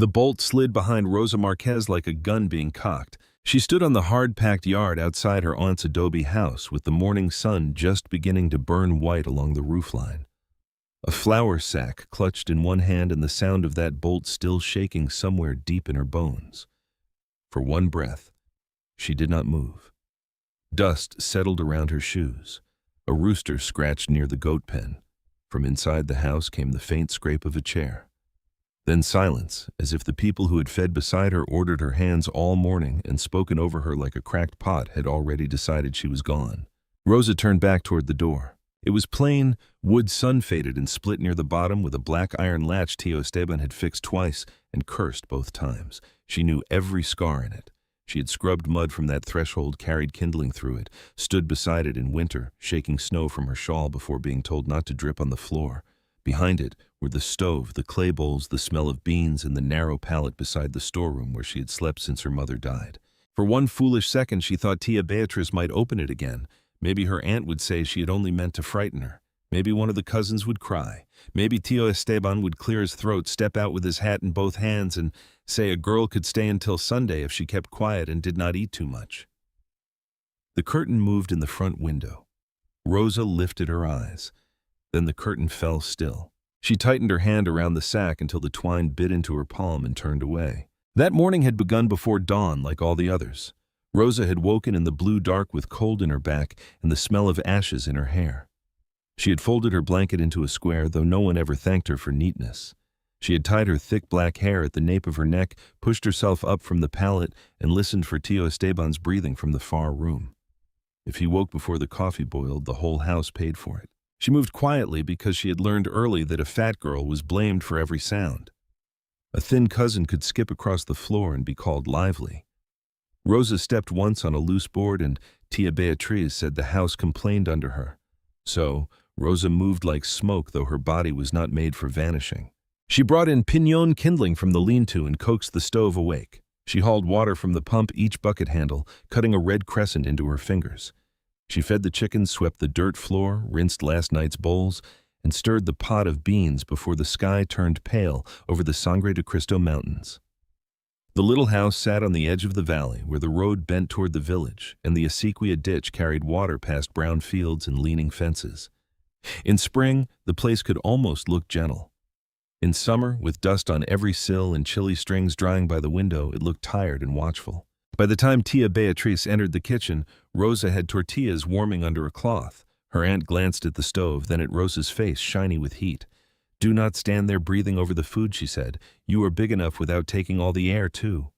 The bolt slid behind Rosa Marquez like a gun being cocked. She stood on the hard-packed yard outside her aunt's adobe house with the morning sun just beginning to burn white along the roofline. A flour sack clutched in one hand and the sound of that bolt still shaking somewhere deep in her bones. For one breath, she did not move. Dust settled around her shoes. A rooster scratched near the goat pen. From inside the house came the faint scrape of a chair. Then silence, as if the people who had fed beside her, ordered her hands all morning, and spoken over her like a cracked pot, had already decided she was gone. Rosa turned back toward the door. It was plain, wood sun-faded and split near the bottom with a black iron latch Tio Esteban had fixed twice and cursed both times. She knew every scar in it. She had scrubbed mud from that threshold, carried kindling through it, stood beside it in winter, shaking snow from her shawl before being told not to drip on the floor. Behind it were the stove, the clay bowls, the smell of beans, and the narrow pallet beside the storeroom where she had slept since her mother died. For one foolish second she thought Tia Beatriz might open it again. Maybe her aunt would say she had only meant to frighten her. Maybe one of the cousins would cry. Maybe Tio Esteban would clear his throat, step out with his hat in both hands, and say a girl could stay until Sunday if she kept quiet and did not eat too much. The curtain moved in the front window. Rosa lifted her eyes. Then the curtain fell still. She tightened her hand around the sack until the twine bit into her palm and turned away. That morning had begun before dawn like all the others. Rosa had woken in the blue dark with cold in her back and the smell of ashes in her hair. She had folded her blanket into a square, though no one ever thanked her for neatness. She had tied her thick black hair at the nape of her neck, pushed herself up from the pallet, and listened for Tio Esteban's breathing from the far room. If he woke before the coffee boiled, the whole house paid for it. She moved quietly because she had learned early that a fat girl was blamed for every sound. A thin cousin could skip across the floor and be called lively. Rosa stepped once on a loose board and Tia Beatriz said the house complained under her. So, Rosa moved like smoke, though her body was not made for vanishing. She brought in piñón kindling from the lean-to and coaxed the stove awake. She hauled water from the pump, each bucket handle, cutting a red crescent into her fingers. She fed the chickens, swept the dirt floor, rinsed last night's bowls, and stirred the pot of beans before the sky turned pale over the Sangre de Cristo mountains. The little house sat on the edge of the valley where the road bent toward the village, and the acequia ditch carried water past brown fields and leaning fences. In spring, the place could almost look gentle. In summer, with dust on every sill and chilly strings drying by the window, it looked tired and watchful. By the time Tia Beatriz entered the kitchen, Rosa had tortillas warming under a cloth. Her aunt glanced at the stove, then at Rosa's face, shiny with heat. "Do not stand there breathing over the food," she said. "You are big enough without taking all the air, too."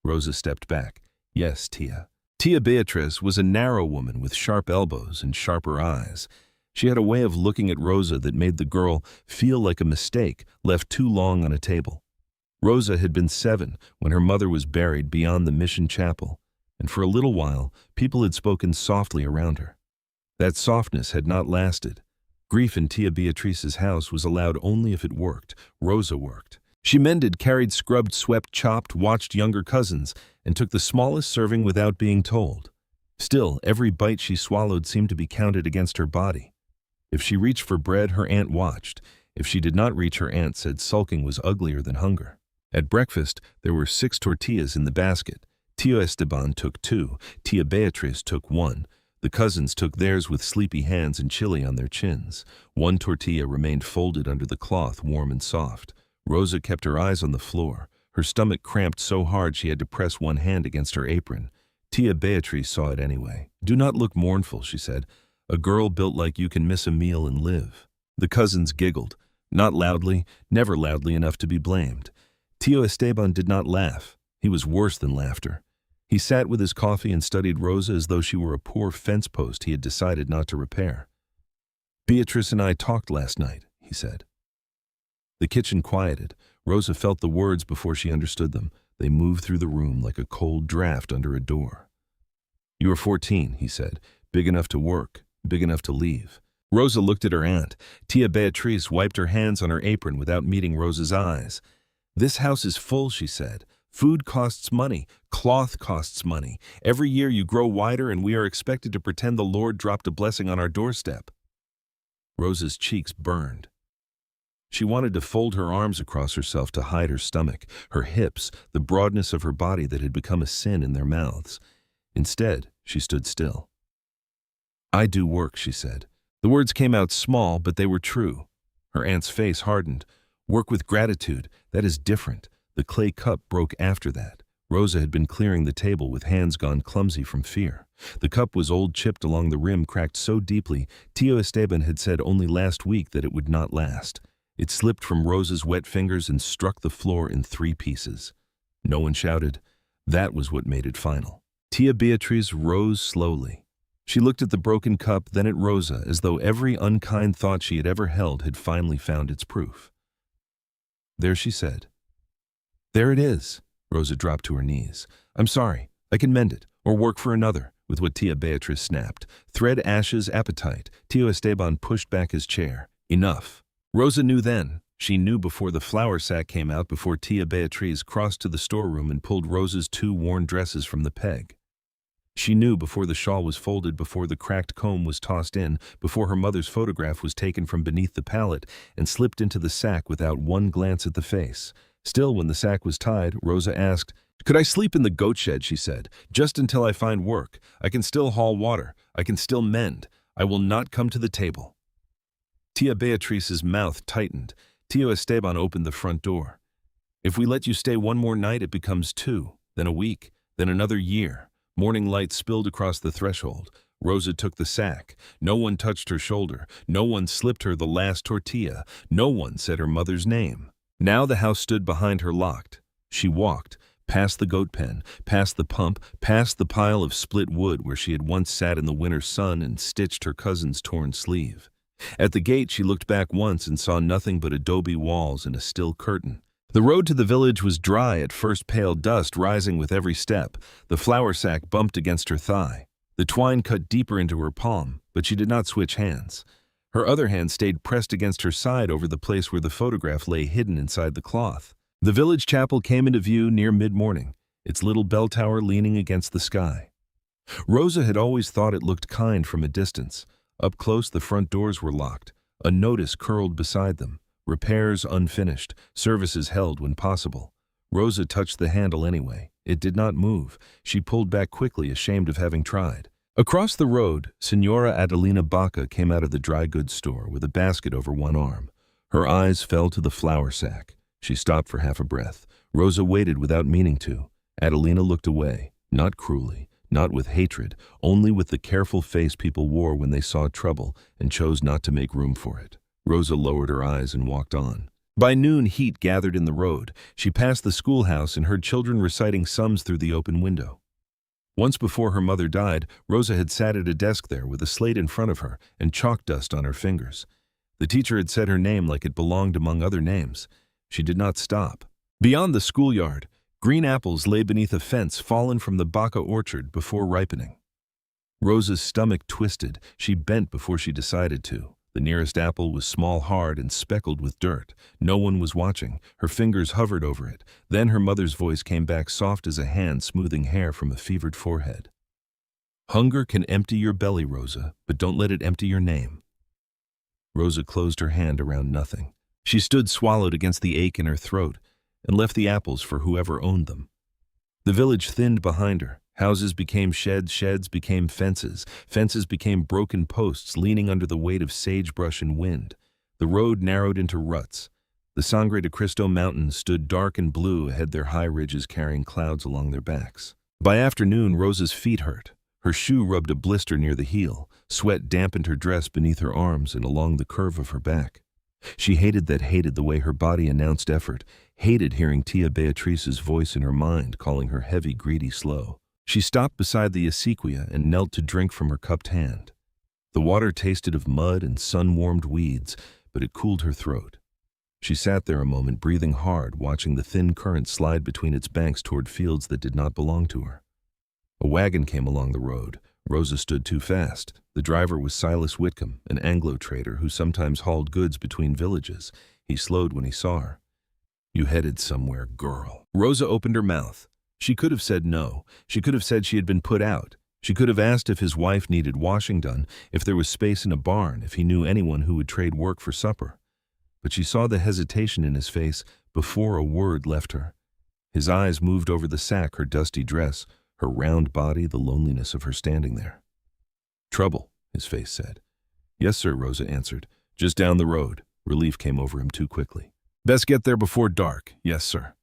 Rosa stepped back. "Yes, Tia." Tia Beatriz was a narrow woman with sharp elbows and sharper eyes. She had a way of looking at Rosa that made the girl feel like a mistake left too long on a table. Rosa had been 7 when her mother was buried beyond the mission chapel, and for a little while, people had spoken softly around her. That softness had not lasted. Grief in Tia Beatriz's house was allowed only if it worked. Rosa worked. She mended, carried, scrubbed, swept, chopped, watched younger cousins, and took the smallest serving without being told. Still, every bite she swallowed seemed to be counted against her body. If she reached for bread, her aunt watched. If she did not reach, her aunt said sulking was uglier than hunger. At breakfast, there were 6 tortillas in the basket. Tio Esteban took 2, Tia Beatriz took 1. The cousins took theirs with sleepy hands and chili on their chins. 1 tortilla remained folded under the cloth, warm and soft. Rosa kept her eyes on the floor. Her stomach cramped so hard she had to press one hand against her apron. Tia Beatriz saw it anyway. "Do not look mournful," she said. "A girl built like you can miss a meal and live." The cousins giggled, not loudly, never loudly enough to be blamed. Tio Esteban did not laugh. He was worse than laughter. He sat with his coffee and studied Rosa as though she were a poor fence post he had decided not to repair. "Beatrice and I talked last night," he said. The kitchen quieted. Rosa felt the words before she understood them. They moved through the room like a cold draft under a door. "You are 14, he said. "Big enough to work, big enough to leave." Rosa looked at her aunt. Tia Beatriz wiped her hands on her apron without meeting Rosa's eyes. "This house is full," she said. "Food costs money. Cloth costs money. Every year you grow wider and we are expected to pretend the Lord dropped a blessing on our doorstep." Rosa's cheeks burned. She wanted to fold her arms across herself to hide her stomach, her hips, the broadness of her body that had become a sin in their mouths. Instead, she stood still. "I do work," she said. The words came out small, but they were true. Her aunt's face hardened. "Work with gratitude, that is different." The clay cup broke after that. Rosa had been clearing the table with hands gone clumsy from fear. The cup was old, chipped along the rim, cracked so deeply, Tío Esteban had said only last week that it would not last. It slipped from Rosa's wet fingers and struck the floor in 3 pieces. No one shouted. That was what made it final. Tia Beatriz rose slowly. She looked at the broken cup, then at Rosa, as though every unkind thought she had ever held had finally found its proof. "There," she said. "There it is." Rosa dropped to her knees. "I'm sorry. I can mend it, or work for another," with what Tia Beatriz snapped. "Thread ashes appetite." Tío Esteban pushed back his chair. "Enough." Rosa knew then. She knew before the flour sack came out, before Tia Beatriz crossed to the storeroom and pulled Rosa's 2 worn dresses from the peg. She knew before the shawl was folded, before the cracked comb was tossed in, before her mother's photograph was taken from beneath the pallet and slipped into the sack without one glance at the face. Still, when the sack was tied, Rosa asked, "Could I sleep in the goat shed?" she said. "Just until I find work. I can still haul water. I can still mend. I will not come to the table." Tia Beatriz's mouth tightened. Tío Esteban opened the front door. "If we let you stay one more night, it becomes 2, then a week, then another year." Morning light spilled across the threshold. Rosa took the sack. No one touched her shoulder. No one slipped her the last tortilla. No one said her mother's name. Now the house stood behind her locked. She walked, past the goat pen, past the pump, past the pile of split wood where she had once sat in the winter sun and stitched her cousin's torn sleeve. At the gate she looked back once and saw nothing but adobe walls and a still curtain. The road to the village was dry at first, pale dust rising with every step. The flour sack bumped against her thigh. The twine cut deeper into her palm, but she did not switch hands. Her other hand stayed pressed against her side over the place where the photograph lay hidden inside the cloth. The village chapel came into view near mid-morning, its little bell tower leaning against the sky. Rosa had always thought it looked kind from a distance. Up close, the front doors were locked. A notice curled beside them. Repairs unfinished, services held when possible. Rosa touched the handle anyway. It did not move. She pulled back quickly, ashamed of having tried. Across the road, Señora Adelina Baca came out of the dry goods store with a basket over one arm. Her eyes fell to the flour sack. She stopped for half a breath. Rosa waited without meaning to. Adelina looked away, not cruelly, not with hatred, only with the careful face people wore when they saw trouble and chose not to make room for it. Rosa lowered her eyes and walked on. By noon, heat gathered in the road. She passed the schoolhouse and heard children reciting sums through the open window. Once before her mother died, Rosa had sat at a desk there with a slate in front of her and chalk dust on her fingers. The teacher had said her name like it belonged among other names. She did not stop. Beyond the schoolyard, green apples lay beneath a fence fallen from the Baca orchard before ripening. Rosa's stomach twisted. She bent before she decided to. The nearest apple was small, hard, and speckled with dirt. No one was watching. Her fingers hovered over it. Then her mother's voice came back, soft as a hand smoothing hair from a fevered forehead. "Hunger can empty your belly, Rosa, but don't let it empty your name." Rosa closed her hand around nothing. She stood swallowed against the ache in her throat and left the apples for whoever owned them. The village thinned behind her. Houses became sheds, sheds became fences, fences became broken posts leaning under the weight of sagebrush and wind. The road narrowed into ruts. The Sangre de Cristo Mountains stood dark and blue ahead, their high ridges carrying clouds along their backs. By afternoon, Rosa's feet hurt. Her shoe rubbed a blister near the heel. Sweat dampened her dress beneath her arms and along the curve of her back. She hated the way her body announced effort, hated hearing Tia Beatriz's voice in her mind calling her heavy, greedy, slow. She stopped beside the acequia and knelt to drink from her cupped hand. The water tasted of mud and sun-warmed weeds, but it cooled her throat. She sat there a moment, breathing hard, watching the thin current slide between its banks toward fields that did not belong to her. A wagon came along the road. Rosa stood too fast. The driver was Silas Whitcomb, an Anglo trader who sometimes hauled goods between villages. He slowed when he saw her. "You headed somewhere, girl." Rosa opened her mouth. She could have said no. She could have said she had been put out. She could have asked if his wife needed washing done, if there was space in a barn, if he knew anyone who would trade work for supper. but she saw the hesitation in his face before a word left her. His eyes moved over the sack, her dusty dress, her round body, the loneliness of her standing there. "Trouble," his face said. "Yes, sir," Rosa answered. "Just down the road." Relief came over him too quickly. "Best get there before dark." "Yes, sir."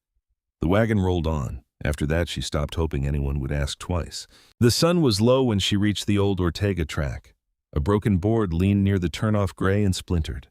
The wagon rolled on. After that, she stopped hoping anyone would ask twice. The sun was low when she reached the old Ortega track. A broken board leaned near the turnoff, gray and splintered.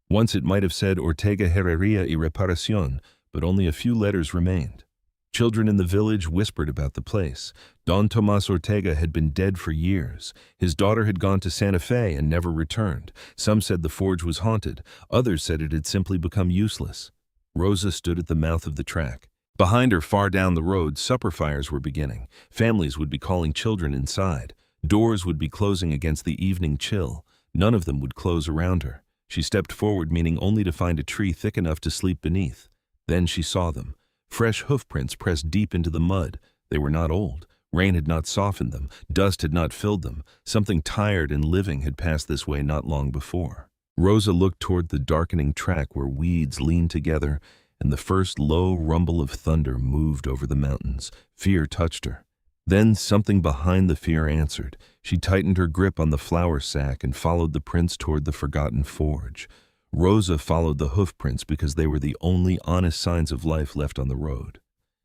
Once it might have said Ortega Herreria y Reparación, but only a few letters remained. Children in the village whispered about the place. Don Tomas Ortega had been dead for years. His daughter had gone to Santa Fe and never returned. Some said the forge was haunted. Others said it had simply become useless. Rosa stood at the mouth of the track. Behind her, far down the road, supper fires were beginning. Families would be calling children inside. Doors would be closing against the evening chill. None of them would close around her. She stepped forward, meaning only to find a tree thick enough to sleep beneath. Then she saw them. Fresh hoofprints pressed deep into the mud. They were not old. Rain had not softened them. Dust had not filled them. Something tired and living had passed this way not long before. Rosa looked toward the darkening track where weeds leaned together, and the first low rumble of thunder moved over the mountains. Fear touched her. Then something behind the fear answered. She tightened her grip on the flour sack and followed the prints toward the forgotten forge. Rosa followed the hoofprints because they were the only honest signs of life left on the road.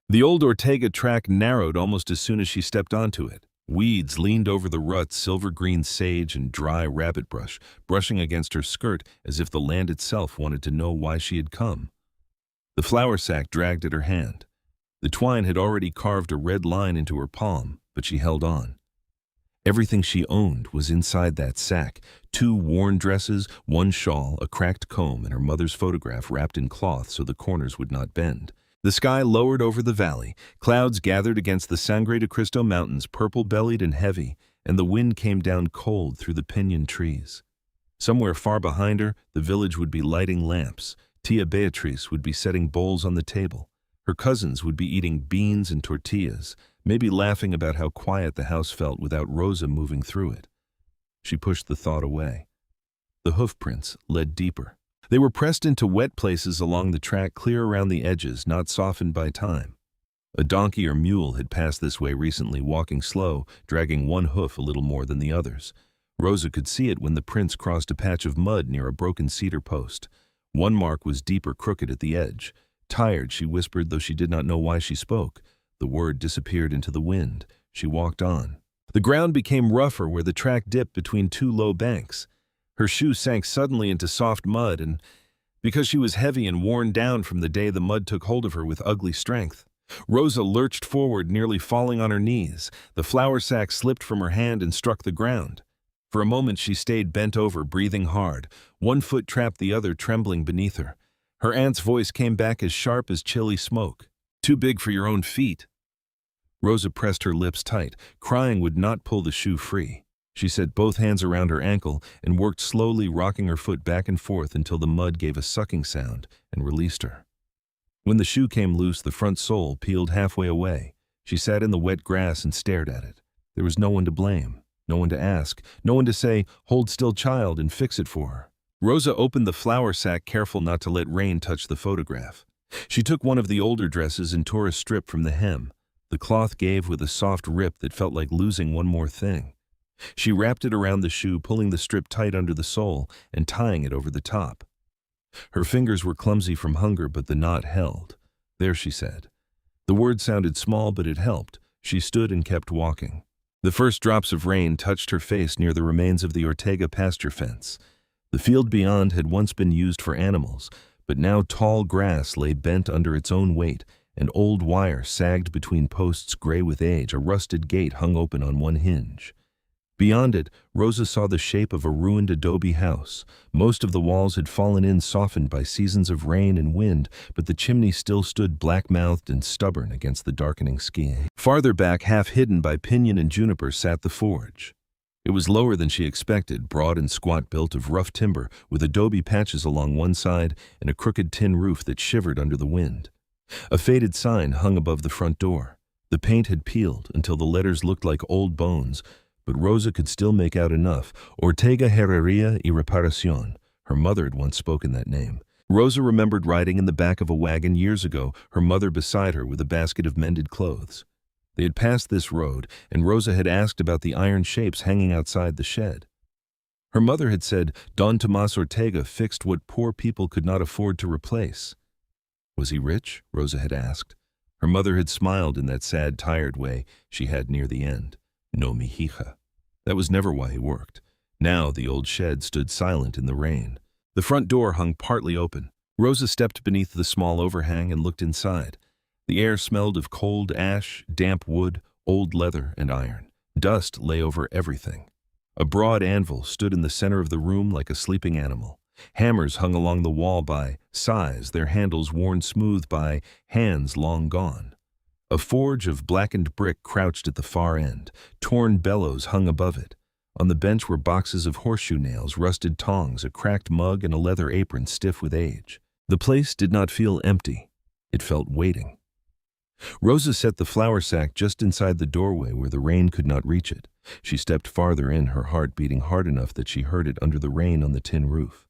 The old Ortega track narrowed almost as soon as she stepped onto it. Weeds leaned over the ruts, silver-green sage and dry rabbit brush, brushing against her skirt as if the land itself wanted to know why she had come. The flour sack dragged at her hand. The twine had already carved a red line into her palm, but she held on. Everything she owned was inside that sack. 2 worn dresses, 1 shawl, a cracked comb, and her mother's photograph wrapped in cloth so the corners would not bend. The sky lowered over the valley. Clouds gathered against the Sangre de Cristo mountains, purple-bellied and heavy, and the wind came down cold through the pinyon trees. Somewhere far behind her, the village would be lighting lamps. Tia Beatriz would be setting bowls on the table. Her cousins would be eating beans and tortillas, maybe laughing about how quiet the house felt without Rosa moving through it. She pushed the thought away. The hoofprints led deeper. They were pressed into wet places along the track, clear around the edges, not softened by time. A donkey or mule had passed this way recently, walking slow, dragging one hoof a little more than the others. Rosa could see it when the prints crossed a patch of mud near a broken cedar post. One mark was deeper, crooked at the edge. Tired, she whispered, though she did not know why she spoke. The word disappeared into the wind. She walked on. The ground became rougher where the track dipped between 2 low banks. Her shoe sank suddenly into soft mud, and because she was heavy and worn down from the day the mud took hold of her with ugly strength. Rosa lurched forward, nearly falling on her knees. The flour sack slipped from her hand and struck the ground. For a moment she stayed bent over, breathing hard. One foot trapped the other, trembling beneath her. Her aunt's voice came back as sharp as chilly smoke. "Too big for your own feet." Rosa pressed her lips tight. Crying would not pull the shoe free. She set both hands around her ankle and worked slowly, rocking her foot back and forth until the mud gave a sucking sound and released her. When the shoe came loose, the front sole peeled halfway away. She sat in the wet grass and stared at it. There was no one to blame, no one to ask, no one to say, "Hold still, child," and fix it for her. Rosa opened the flour sack, careful not to let rain touch the photograph. She took one of the older dresses and tore a strip from the hem. The cloth gave with a soft rip that felt like losing one more thing. She wrapped it around the shoe, pulling the strip tight under the sole and tying it over the top. Her fingers were clumsy from hunger, but the knot held. "There," she said. The word sounded small, but it helped. She stood and kept walking. The first drops of rain touched her face near the remains of the Ortega pasture fence. The field beyond had once been used for animals, but now tall grass lay bent under its own weight, and old wire sagged between posts gray with age. A rusted gate hung open on one hinge. Beyond it, Rosa saw the shape of a ruined adobe house. Most of the walls had fallen in, softened by seasons of rain and wind, but the chimney still stood black-mouthed and stubborn against the darkening sky. Farther back, half hidden by pinyon and juniper, sat the forge. It was lower than she expected, broad and squat, built of rough timber, with adobe patches along one side and a crooked tin roof that shivered under the wind. A faded sign hung above the front door. The paint had peeled until the letters looked like old bones, but Rosa could still make out enough. Ortega Herreria y Reparación. Her mother had once spoken that name. Rosa remembered riding in the back of a wagon years ago, her mother beside her with a basket of mended clothes. They had passed this road, and Rosa had asked about the iron shapes hanging outside the shed. Her mother had said Don Tomas Ortega fixed what poor people could not afford to replace. Was he rich? Rosa had asked. Her mother had smiled in that sad, tired way she had near the end. No, mi hija. That was never why he worked. Now the old shed stood silent in the rain. The front door hung partly open. Rosa stepped beneath the small overhang and looked inside. The air smelled of cold ash, damp wood, old leather, and iron. Dust lay over everything. A broad anvil stood in the center of the room like a sleeping animal. Hammers hung along the wall by size, their handles worn smooth by hands long gone. A forge of blackened brick crouched at the far end. Torn bellows hung above it. On the bench were boxes of horseshoe nails, rusted tongs, a cracked mug, and a leather apron stiff with age. The place did not feel empty. It felt waiting. Rosa set the flour sack just inside the doorway where the rain could not reach it. She stepped farther in, her heart beating hard enough that she heard it under the rain on the tin roof.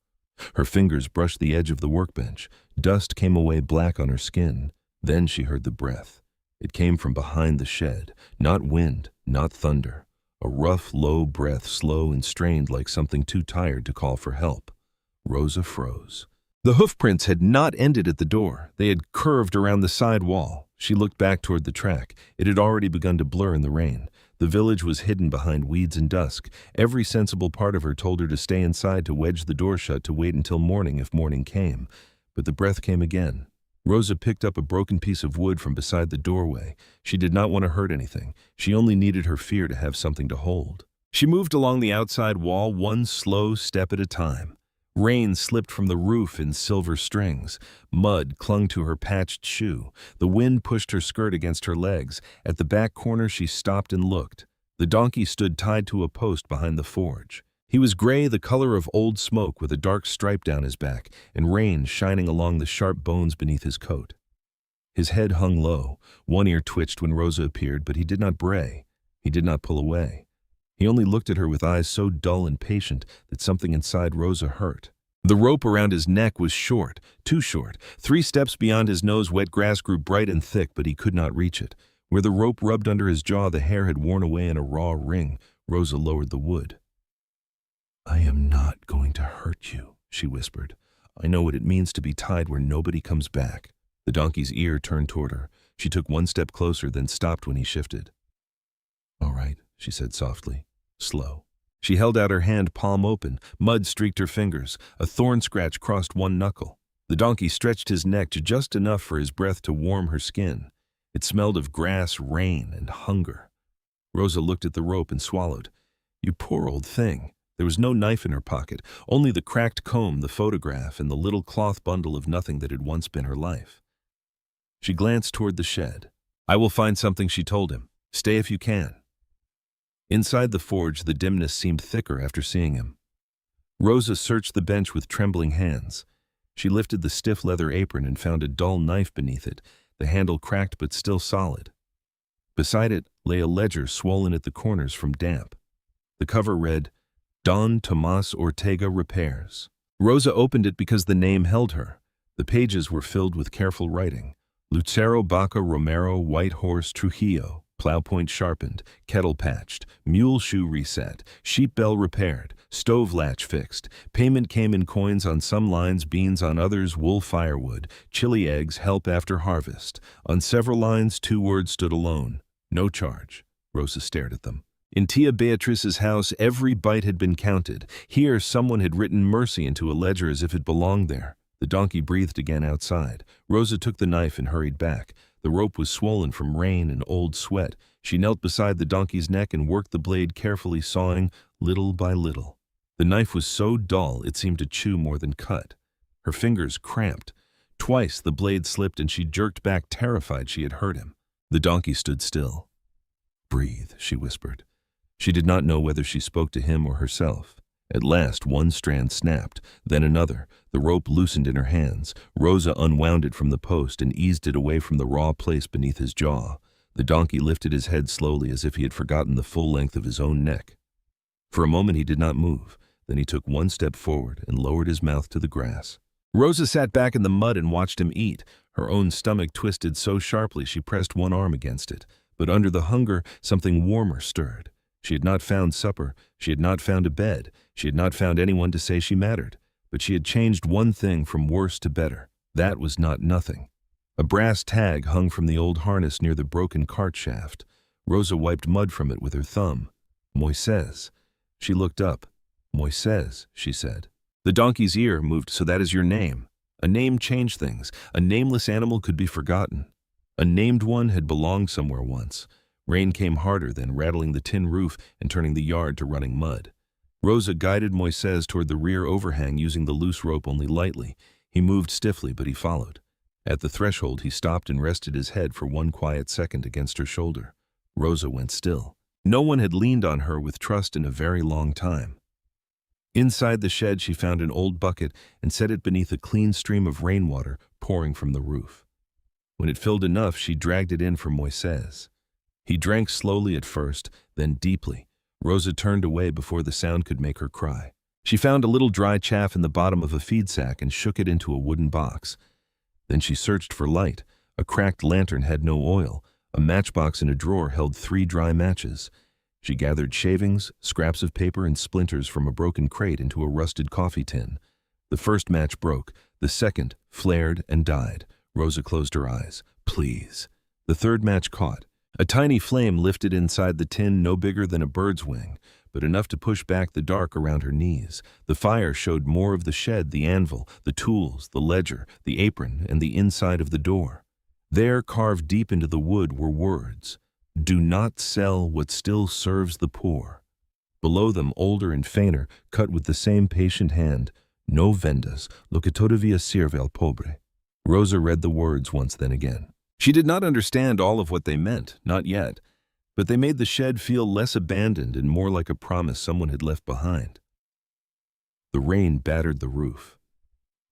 Her fingers brushed the edge of the workbench. Dust came away black on her skin. Then she heard the breath. It came from behind the shed. Not wind, not thunder. A rough, low breath, slow and strained like something too tired to call for help. Rosa froze. The hoofprints had not ended at the door. They had curved around the side wall. She looked back toward the track. It had already begun to blur in the rain. The village was hidden behind weeds and dusk. Every sensible part of her told her to stay inside, to wedge the door shut, to wait until morning if morning came. But the breath came again. Rosa picked up a broken piece of wood from beside the doorway. She did not want to hurt anything. She only needed her fear to have something to hold. She moved along the outside wall, one slow step at a time. Rain slipped from the roof in silver strings. Mud clung to her patched shoe. The wind pushed her skirt against her legs. At the back corner she stopped and looked. The donkey stood tied to a post behind the forge. He was gray, the color of old smoke, with a dark stripe down his back and rain shining along the sharp bones beneath his coat. His head hung low. One ear twitched when Rosa appeared, but he did not bray. He did not pull away. He only looked at her with eyes so dull and patient that something inside Rosa hurt. The rope around his neck was short, too short. 3 steps beyond his nose, wet grass grew bright and thick, but he could not reach it. Where the rope rubbed under his jaw, the hair had worn away in a raw ring. Rosa lowered the wood. "I am not going to hurt you," she whispered. "I know what it means to be tied where nobody comes back." The donkey's ear turned toward her. She took 1 step closer, then stopped when he shifted. "All right," she said softly, slow. She held out her hand, palm open. Mud streaked her fingers. A thorn scratch crossed one knuckle. The donkey stretched his neck just enough for his breath to warm her skin. It smelled of grass, rain, and hunger. Rosa looked at the rope and swallowed. "You poor old thing." There was no knife in her pocket, only the cracked comb, the photograph, and the little cloth bundle of nothing that had once been her life. She glanced toward the shed. "I will find something," she told him. "Stay if you can." Inside the forge, the dimness seemed thicker after seeing him. Rosa searched the bench with trembling hands. She lifted the stiff leather apron and found a dull knife beneath it, the handle cracked but still solid. Beside it lay a ledger swollen at the corners from damp. The cover read, "Don Tomas Ortega Repairs." Rosa opened it because the name held her. The pages were filled with careful writing. Lucero Baca Romero, White Horse Trujillo, plow point sharpened, kettle patched, mule shoe reset, sheep bell repaired, stove latch fixed. Payment came in coins on some lines, beans on others, wool firewood, chili eggs, help after harvest. On several lines, 2 words stood alone. No charge. Rosa stared at them. In Tia Beatrice's house, every bite had been counted. Here, someone had written mercy into a ledger as if it belonged there. The donkey breathed again outside. Rosa took the knife and hurried back. The rope was swollen from rain and old sweat. She knelt beside the donkey's neck and worked the blade carefully, sawing little by little. The knife was so dull it seemed to chew more than cut. Her fingers cramped. Twice the blade slipped and she jerked back, terrified she had hurt him. The donkey stood still. "Breathe," she whispered. She did not know whether she spoke to him or herself. At last, one strand snapped, then another. The rope loosened in her hands. Rosa unwound it from the post and eased it away from the raw place beneath his jaw. The donkey lifted his head slowly as if he had forgotten the full length of his own neck. For a moment he did not move. Then he took 1 step forward and lowered his mouth to the grass. Rosa sat back in the mud and watched him eat. Her own stomach twisted so sharply she pressed one arm against it. But under the hunger, something warmer stirred. She had not found supper. She had not found a bed. She had not found anyone to say she mattered. But she had changed one thing from worse to better. That was not nothing. A brass tag hung from the old harness near the broken cart shaft. Rosa wiped mud from it with her thumb. Moises. She looked up. Moises, she said. The donkey's ear moved. So that is your name. A name changed things. A nameless animal could be forgotten. A named one had belonged somewhere once. Rain came harder, then rattling the tin roof and turning the yard to running mud. Rosa guided Moises toward the rear overhang using the loose rope only lightly. He moved stiffly, but he followed. At the threshold, he stopped and rested his head for one quiet second against her shoulder. Rosa went still. No one had leaned on her with trust in a very long time. Inside the shed, she found an old bucket and set it beneath a clean stream of rainwater pouring from the roof. When it filled enough, she dragged it in for Moises. He drank slowly at first, then deeply. Rosa turned away before the sound could make her cry. She found a little dry chaff in the bottom of a feed sack and shook it into a wooden box. Then she searched for light. A cracked lantern had no oil. A matchbox in a drawer held 3 dry matches. She gathered shavings, scraps of paper, and splinters from a broken crate into a rusted coffee tin. The first match broke. The second flared and died. Rosa closed her eyes. Please. The third match caught. A tiny flame lifted inside the tin, no bigger than a bird's wing, but enough to push back the dark around her knees. The fire showed more of the shed, the anvil, the tools, the ledger, the apron, and the inside of the door. There, carved deep into the wood, were words. Do not sell what still serves the poor. Below them, older and fainter, cut with the same patient hand, no vendas, lo que todavía sirve al pobre. Rosa read the words once, then again. She did not understand all of what they meant, not yet, but they made the shed feel less abandoned and more like a promise someone had left behind. The rain battered the roof.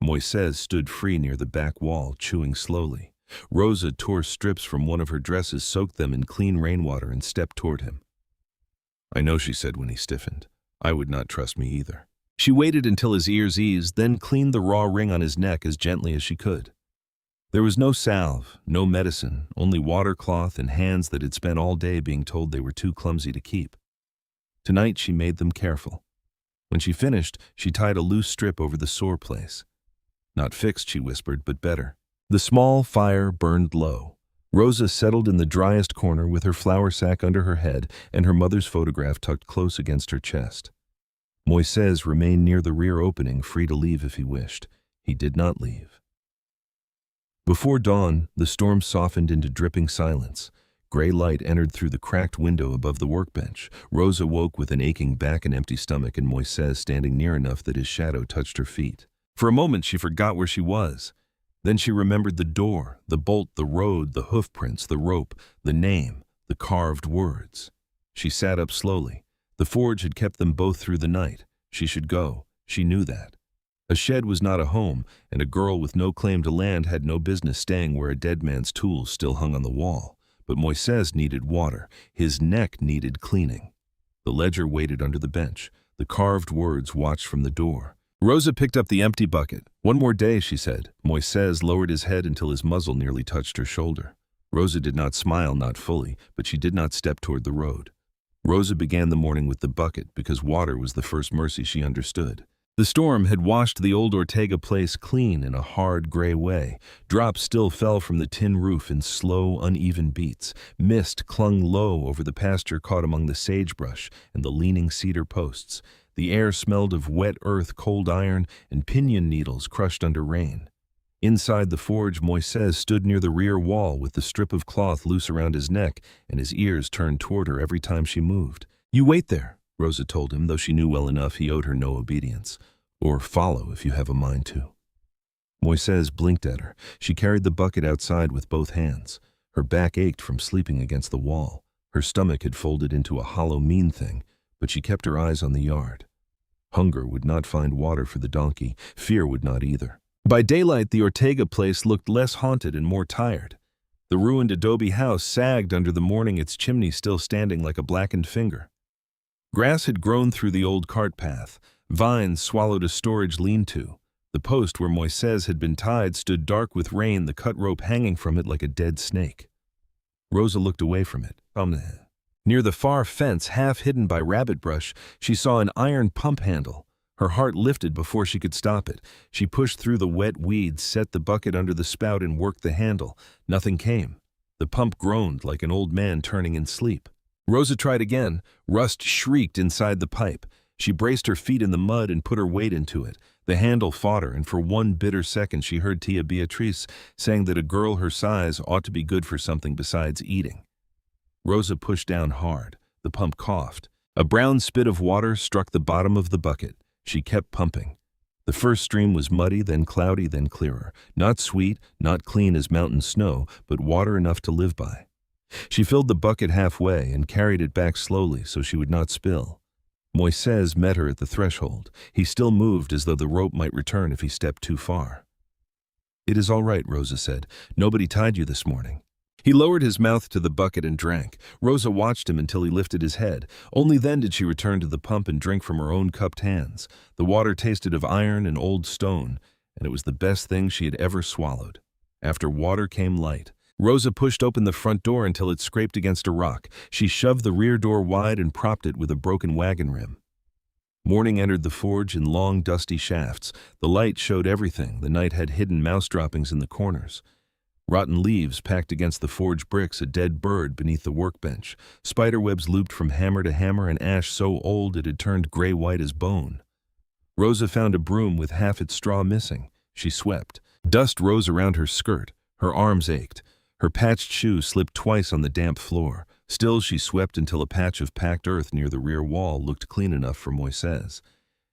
Moises stood free near the back wall, chewing slowly. Rosa tore strips from one of her dresses, soaked them in clean rainwater, and stepped toward him. I know, she said when he stiffened. I would not trust me either. She waited until his ears eased, then cleaned the raw ring on his neck as gently as she could. There was no salve, no medicine, only watercloth and hands that had spent all day being told they were too clumsy to keep. Tonight she made them careful. When she finished, she tied a loose strip over the sore place. Not fixed, she whispered, but better. The small fire burned low. Rosa settled in the driest corner with her flour sack under her head and her mother's photograph tucked close against her chest. Moises remained near the rear opening, free to leave if he wished. He did not leave. Before dawn, the storm softened into dripping silence. Gray light entered through the cracked window above the workbench. Rosa woke with an aching back and empty stomach, and Moises standing near enough that his shadow touched her feet. For a moment she forgot where she was. Then she remembered the door, the bolt, the road, the hoof prints, the rope, the name, the carved words. She sat up slowly. The forge had kept them both through the night. She should go. She knew that. A shed was not a home, and a girl with no claim to land had no business staying where a dead man's tools still hung on the wall. But Moises needed water. His neck needed cleaning. The ledger waited under the bench. The carved words watched from the door. Rosa picked up the empty bucket. One more day, she said. Moises lowered his head until his muzzle nearly touched her shoulder. Rosa did not smile, not fully, but she did not step toward the road. Rosa began the morning with the bucket because water was the first mercy she understood. The storm had washed the old Ortega place clean in a hard, gray way. Drops still fell from the tin roof in slow, uneven beats. Mist clung low over the pasture caught among the sagebrush and the leaning cedar posts. The air smelled of wet earth, cold iron, and pinion needles crushed under rain. Inside the forge, Moises stood near the rear wall with the strip of cloth loose around his neck and his ears turned toward her every time she moved. You wait there, Rosa told him, though she knew well enough he owed her no obedience. Or follow if you have a mind to. Moises blinked at her. She carried the bucket outside with both hands. Her back ached from sleeping against the wall. Her stomach had folded into a hollow, mean thing, but she kept her eyes on the yard. Hunger would not find water for the donkey. Fear would not either. By daylight, the Ortega place looked less haunted and more tired. The ruined adobe house sagged under the morning, its chimney still standing like a blackened finger. Grass had grown through the old cart path. Vines swallowed a storage lean-to. The post where Moises had been tied stood dark with rain, the cut rope hanging from it like a dead snake. Rosa looked away from it. Near the far fence, half hidden by rabbit brush, she saw an iron pump handle. Her heart lifted before she could stop it. She pushed through the wet weeds, set the bucket under the spout, and worked the handle. Nothing came. The pump groaned like an old man turning in sleep. Rosa tried again. Rust shrieked inside the pipe. She braced her feet in the mud and put her weight into it. The handle fought her, and for one bitter second she heard Tia Beatrice saying that a girl her size ought to be good for something besides eating. Rosa pushed down hard. The pump coughed. A brown spit of water struck the bottom of the bucket. She kept pumping. The first stream was muddy, then cloudy, then clearer. Not sweet, not clean as mountain snow, but water enough to live by. She filled the bucket halfway and carried it back slowly so she would not spill. Moises met her at the threshold. He still moved as though the rope might return if he stepped too far. "It is all right," Rosa said. "Nobody tied you this morning." He lowered his mouth to the bucket and drank. Rosa watched him until he lifted his head. Only then did she return to the pump and drink from her own cupped hands. The water tasted of iron and old stone, and it was the best thing she had ever swallowed. After water came light. Rosa pushed open the front door until it scraped against a rock. She shoved the rear door wide and propped it with a broken wagon rim. Morning entered the forge in long, dusty shafts. The light showed everything. The night had hidden mouse droppings in the corners. Rotten leaves packed against the forge bricks, a dead bird beneath the workbench. Spiderwebs looped from hammer to hammer, and ash so old it had turned gray-white as bone. Rosa found a broom with half its straw missing. She swept. Dust rose around her skirt. Her arms ached. Her patched shoe slipped twice on the damp floor. Still she swept until a patch of packed earth near the rear wall looked clean enough for Moises.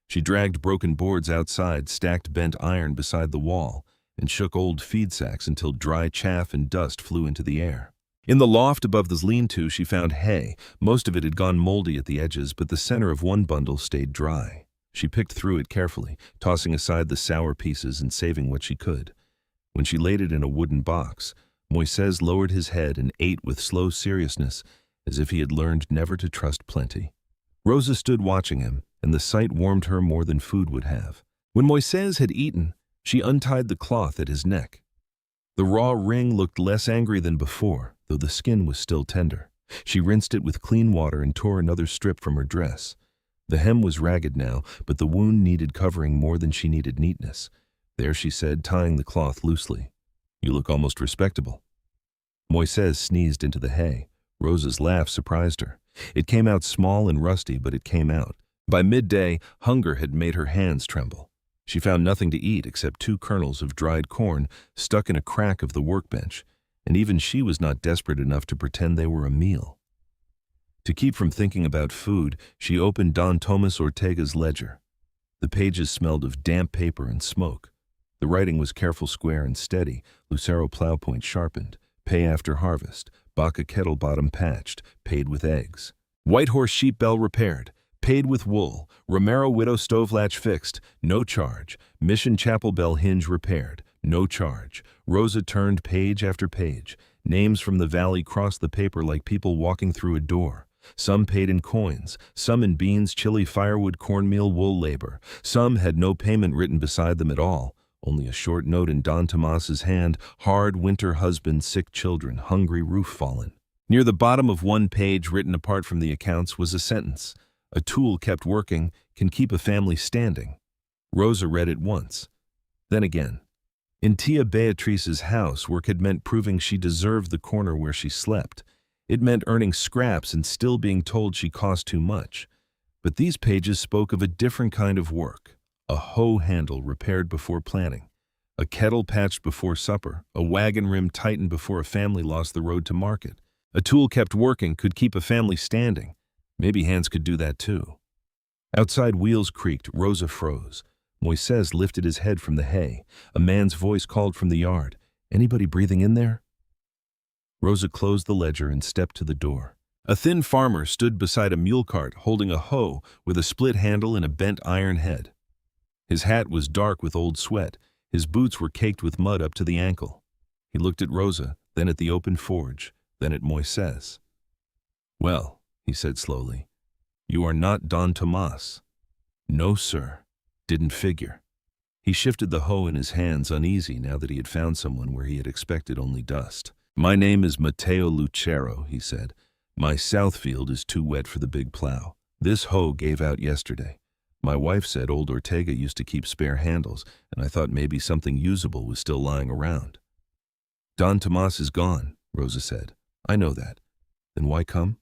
She dragged broken boards outside, stacked bent iron beside the wall, and shook old feed sacks until dry chaff and dust flew into the air. In the loft above the lean-to she found hay. Most of it had gone moldy at the edges, but the center of one bundle stayed dry. She picked through it carefully, tossing aside the sour pieces and saving what she could. When she laid it in a wooden box, Moises lowered his head and ate with slow seriousness, as if he had learned never to trust plenty. Rosa stood watching him, and the sight warmed her more than food would have. When Moises had eaten, she untied the cloth at his neck. The raw ring looked less angry than before, though the skin was still tender. She rinsed it with clean water and tore another strip from her dress. The hem was ragged now, but the wound needed covering more than she needed neatness. "There," she said, tying the cloth loosely. "You look almost respectable." Moises sneezed into the hay. Rosa's laugh surprised her. It came out small and rusty, but it came out. By midday, hunger had made her hands tremble. She found nothing to eat except 2 kernels of dried corn stuck in a crack of the workbench, and even she was not desperate enough to pretend they were a meal. To keep from thinking about food, she opened Don Tomas Ortega's ledger. The pages smelled of damp paper and smoke. The writing was careful, square, and steady, Lucero plow point sharpened, pay after harvest, Baca kettle bottom patched, paid with eggs. White horse sheep bell repaired, paid with wool. Romero widow stove latch fixed, no charge. Mission chapel bell hinge repaired, no charge. Rosa turned page after page. Names from the valley crossed the paper like people walking through a door. Some paid in coins, some in beans, chili, firewood, cornmeal, wool labor. Some had no payment written beside them at all, only a short note in Don Tomas's hand: hard winter husband, sick children, hungry, roof fallen. Near the bottom of one page, written apart from the accounts, was a sentence: "A tool kept working can keep a family standing." Rosa read it once, then again. In Tia Beatrice's house, work had meant proving she deserved the corner where she slept. It meant earning scraps and still being told she cost too much. But these pages spoke of a different kind of work: a hoe handle repaired before planting, a kettle patched before supper, a wagon rim tightened before a family lost the road to market. A tool kept working could keep a family standing. Maybe hands could do that too. Outside wheels creaked. Rosa froze. Moises lifted his head from the hay. A man's voice called from the yard. "Anybody breathing in there?" Rosa closed the ledger and stepped to the door. A thin farmer stood beside a mule cart holding a hoe with a split handle and a bent iron head. His hat was dark with old sweat. His boots were caked with mud up to the ankle. He looked at Rosa, then at the open forge, then at Moises. "Well," he said slowly, "you are not Don Tomas." "No, sir. Didn't figure." He shifted the hoe in his hands, uneasy now that he had found someone where he had expected only dust. "My name is Matteo Lucero," he said. "My south field is too wet for the big plow. This hoe gave out yesterday. My wife said old Ortega used to keep spare handles, and I thought maybe something usable was still lying around." "Don Tomas is gone," Rosa said. "I know that. Then why come?"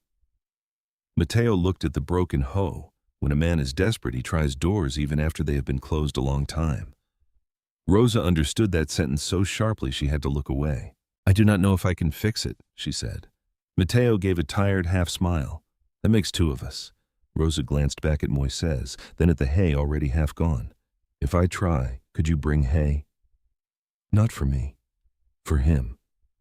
Matteo looked at the broken hoe. When a man is desperate, he tries doors even after they have been closed a long time. Rosa understood that sentence so sharply she had to look away. "I do not know if I can fix it," she said. Matteo gave a tired half-smile. "That makes two of us." Rosa glanced back at Moises, then at the hay already half gone. "If I try, could you bring hay?" "Not for me. For him."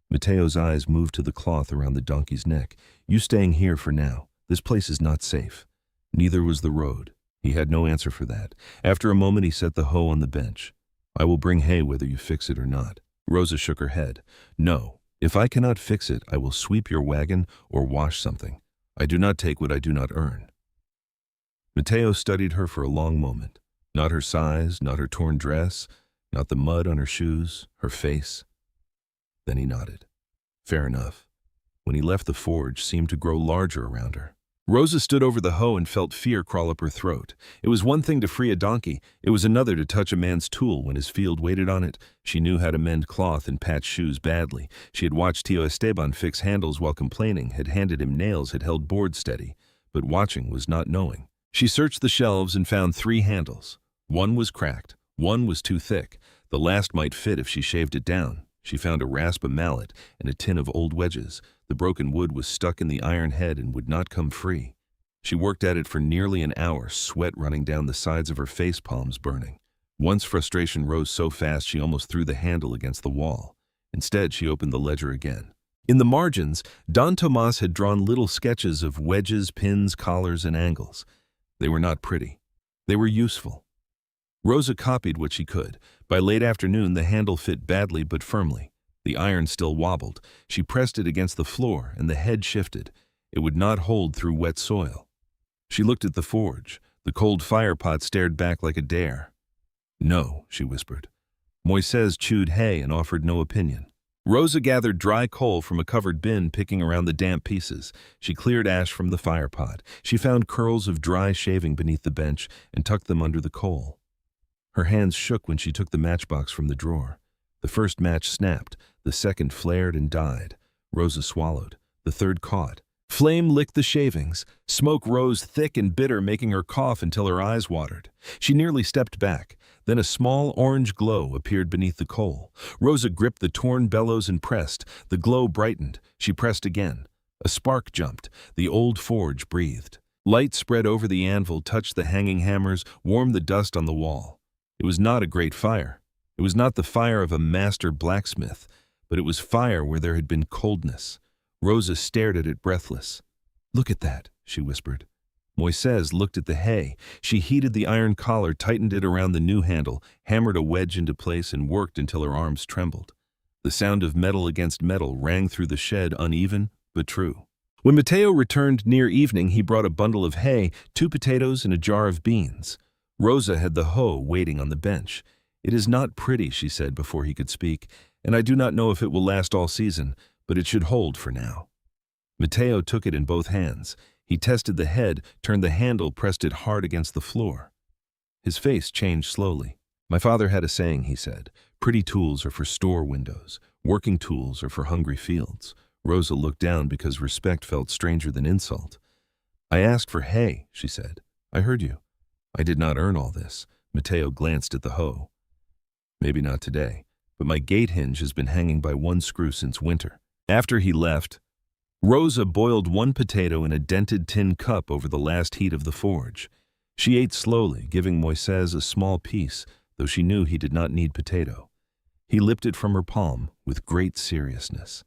Matteo's eyes moved to the cloth around the donkey's neck. "You staying here for now. This place is not safe." Neither was the road. He had no answer for that. After a moment, he set the hoe on the bench. "I will bring hay whether you fix it or not." Rosa shook her head. "No. If I cannot fix it, I will sweep your wagon or wash something. I do not take what I do not earn." Matteo studied her for a long moment. Not her size, not her torn dress, not the mud on her shoes, her face. Then he nodded. Fair enough. When he left, the forge seemed to grow larger around her. Rosa stood over the hoe and felt fear crawl up her throat. It was one thing to free a donkey. It was another to touch a man's tool when his field waited on it. She knew how to mend cloth and patch shoes badly. She had watched Tio Esteban fix handles while complaining, had handed him nails, had held boards steady. But watching was not knowing. She searched the shelves and found 3 handles. One was cracked. One was too thick. The last might fit if she shaved it down. She found a rasp, a mallet, and a tin of old wedges. The broken wood was stuck in the iron head and would not come free. She worked at it for nearly an hour, sweat running down the sides of her face palms burning. Once frustration rose so fast she almost threw the handle against the wall. Instead, she opened the ledger again. In the margins, Don Tomas had drawn little sketches of wedges, pins, collars, and angles. They were not pretty. They were useful. Rosa copied what she could. By late afternoon, the handle fit badly but firmly. The iron still wobbled. She pressed it against the floor, and the head shifted. It would not hold through wet soil. She looked at the forge. The cold fire pot stared back like a dare. "No," she whispered. Moises chewed hay and offered no opinion. Rosa gathered dry coal from a covered bin, picking around the damp pieces. She cleared ash from the fire pot. She found curls of dry shaving beneath the bench and tucked them under the coal. Her hands shook when she took the matchbox from the drawer. The first match snapped. The second flared and died. Rosa swallowed. The third caught. Flame licked the shavings. Smoke rose thick and bitter, making her cough until her eyes watered. She nearly stepped back. Then a small orange glow appeared beneath the coal. Rosa gripped the torn bellows and pressed. The glow brightened. She pressed again. A spark jumped. The old forge breathed. Light spread over the anvil, touched the hanging hammers, warmed the dust on the wall. It was not a great fire. It was not the fire of a master blacksmith, but it was fire where there had been coldness. Rosa stared at it breathless. "Look at that," she whispered. Moises looked at the hay. She heated the iron collar, tightened it around the new handle, hammered a wedge into place, and worked until her arms trembled. The sound of metal against metal rang through the shed, uneven but true. When Matteo returned near evening, he brought a bundle of hay, 2 potatoes, and a jar of beans. Rosa had the hoe waiting on the bench. "It is not pretty," she said before he could speak, "and I do not know if it will last all season, but it should hold for now." Matteo took it in both hands. He tested the head, turned the handle, pressed it hard against the floor. His face changed slowly. "My father had a saying," he said. "Pretty tools are for store windows. Working tools are for hungry fields." Rosa looked down because respect felt stranger than insult. "I asked for hay," she said. "I heard you. I did not earn all this." Matteo glanced at the hoe. "Maybe not today, but my gate hinge has been hanging by one screw since winter." After he left, Rosa boiled 1 potato in a dented tin cup over the last heat of the forge. She ate slowly, giving Moises a small piece, though she knew he did not need potato. He lipped it from her palm with great seriousness.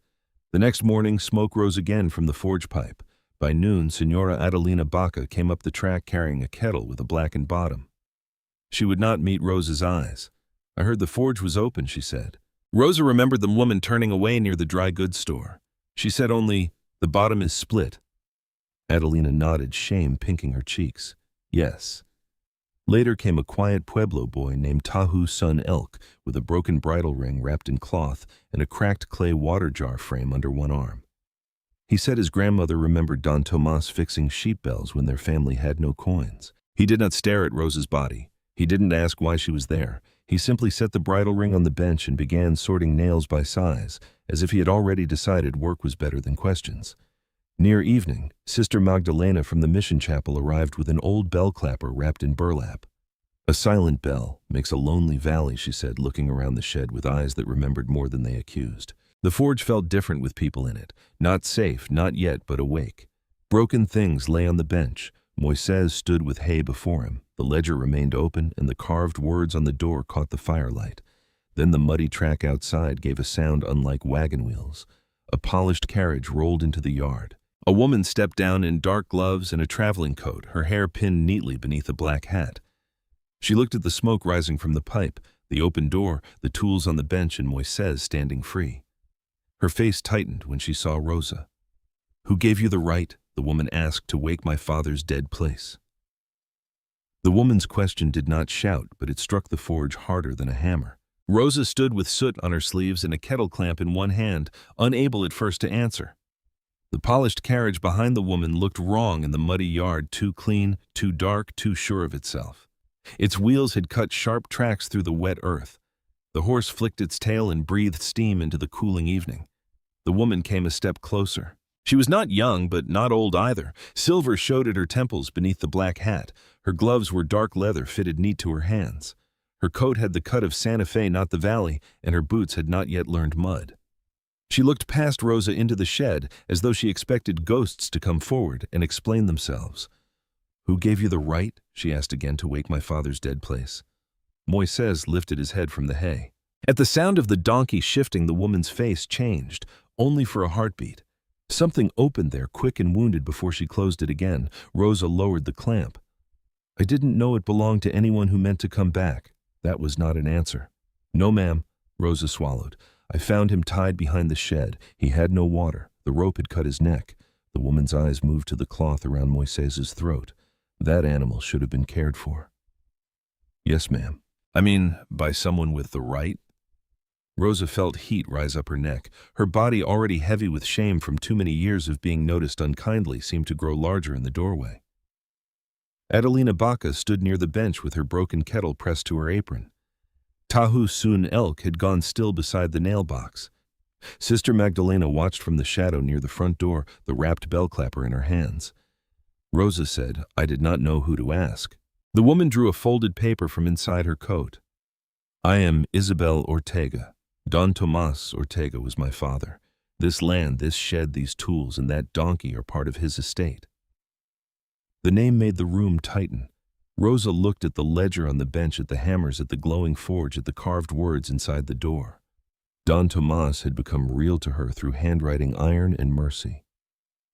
The next morning, smoke rose again from the forge pipe. By noon, Senora Adelina Baca came up the track carrying a kettle with a blackened bottom. She would not meet Rosa's eyes. "I heard the forge was open," she said. Rosa remembered the woman turning away near the dry goods store. She said only, "The bottom is split." Adelina nodded, shame pinking her cheeks. "Yes." Later came a quiet Pueblo boy named Tahu's son Elk, with a broken bridle ring wrapped in cloth and a cracked clay water jar frame under one arm. He said his grandmother remembered Don Tomas fixing sheep bells when their family had no coins. He did not stare at Rosa's body. He didn't ask why she was there. He simply set the bridle ring on the bench and began sorting nails by size, as if he had already decided work was better than questions. Near evening, Sister Magdalena from the mission chapel arrived with an old bell clapper wrapped in burlap. A silent bell makes a lonely valley, she said, looking around the shed with eyes that remembered more than they accused. The forge felt different with people in it, not safe, not yet, but awake. Broken things lay on the bench. Moises stood with hay before him. The ledger remained open, and the carved words on the door caught the firelight. Then the muddy track outside gave a sound unlike wagon wheels. A polished carriage rolled into the yard. A woman stepped down in dark gloves and a traveling coat, her hair pinned neatly beneath a black hat. She looked at the smoke rising from the pipe, the open door, the tools on the bench, and Moises standing free. Her face tightened when she saw Rosa. "Who gave you the right," the woman asked, "to wake my father's dead place?" The woman's question did not shout, but it struck the forge harder than a hammer. Rosa stood with soot on her sleeves and a kettle clamp in one hand, unable at first to answer. The polished carriage behind the woman looked wrong in the muddy yard, too clean, too dark, too sure of itself. Its wheels had cut sharp tracks through the wet earth. The horse flicked its tail and breathed steam into the cooling evening. The woman came a step closer. She was not young, but not old either. Silver showed at her temples beneath the black hat. Her gloves were dark leather fitted neat to her hands. Her coat had the cut of Santa Fe, not the valley, and her boots had not yet learned mud. She looked past Rosa into the shed, as though she expected ghosts to come forward and explain themselves. "Who gave you the right," she asked again, "to wake my father's dead place?" Moises lifted his head from the hay. At the sound of the donkey shifting, the woman's face changed, only for a heartbeat. Something opened there, quick and wounded, before she closed it again. Rosa lowered the clamp. "I didn't know it belonged to anyone who meant to come back." That was not an answer. "No, ma'am," Rosa swallowed. "I found him tied behind the shed. He had no water. The rope had cut his neck." The woman's eyes moved to the cloth around Moises's throat. "That animal should have been cared for." "Yes, ma'am." "I mean, by someone with the right?" Rosa felt heat rise up her neck. Her body, already heavy with shame from too many years of being noticed unkindly, seemed to grow larger in the doorway. Adelina Baca stood near the bench with her broken kettle pressed to her apron. Tahu's son Elk had gone still beside the nail box. Sister Magdalena watched from the shadow near the front door, the wrapped bell clapper in her hands. Rosa said, "I did not know who to ask." The woman drew a folded paper from inside her coat. "I am Isabel Ortega. Don Tomas Ortega was my father. This land, this shed, these tools, and that donkey are part of his estate." The name made the room tighten. Rosa looked at the ledger on the bench, at the hammers, at the glowing forge, at the carved words inside the door. Don Tomas had become real to her through handwriting, iron, and mercy.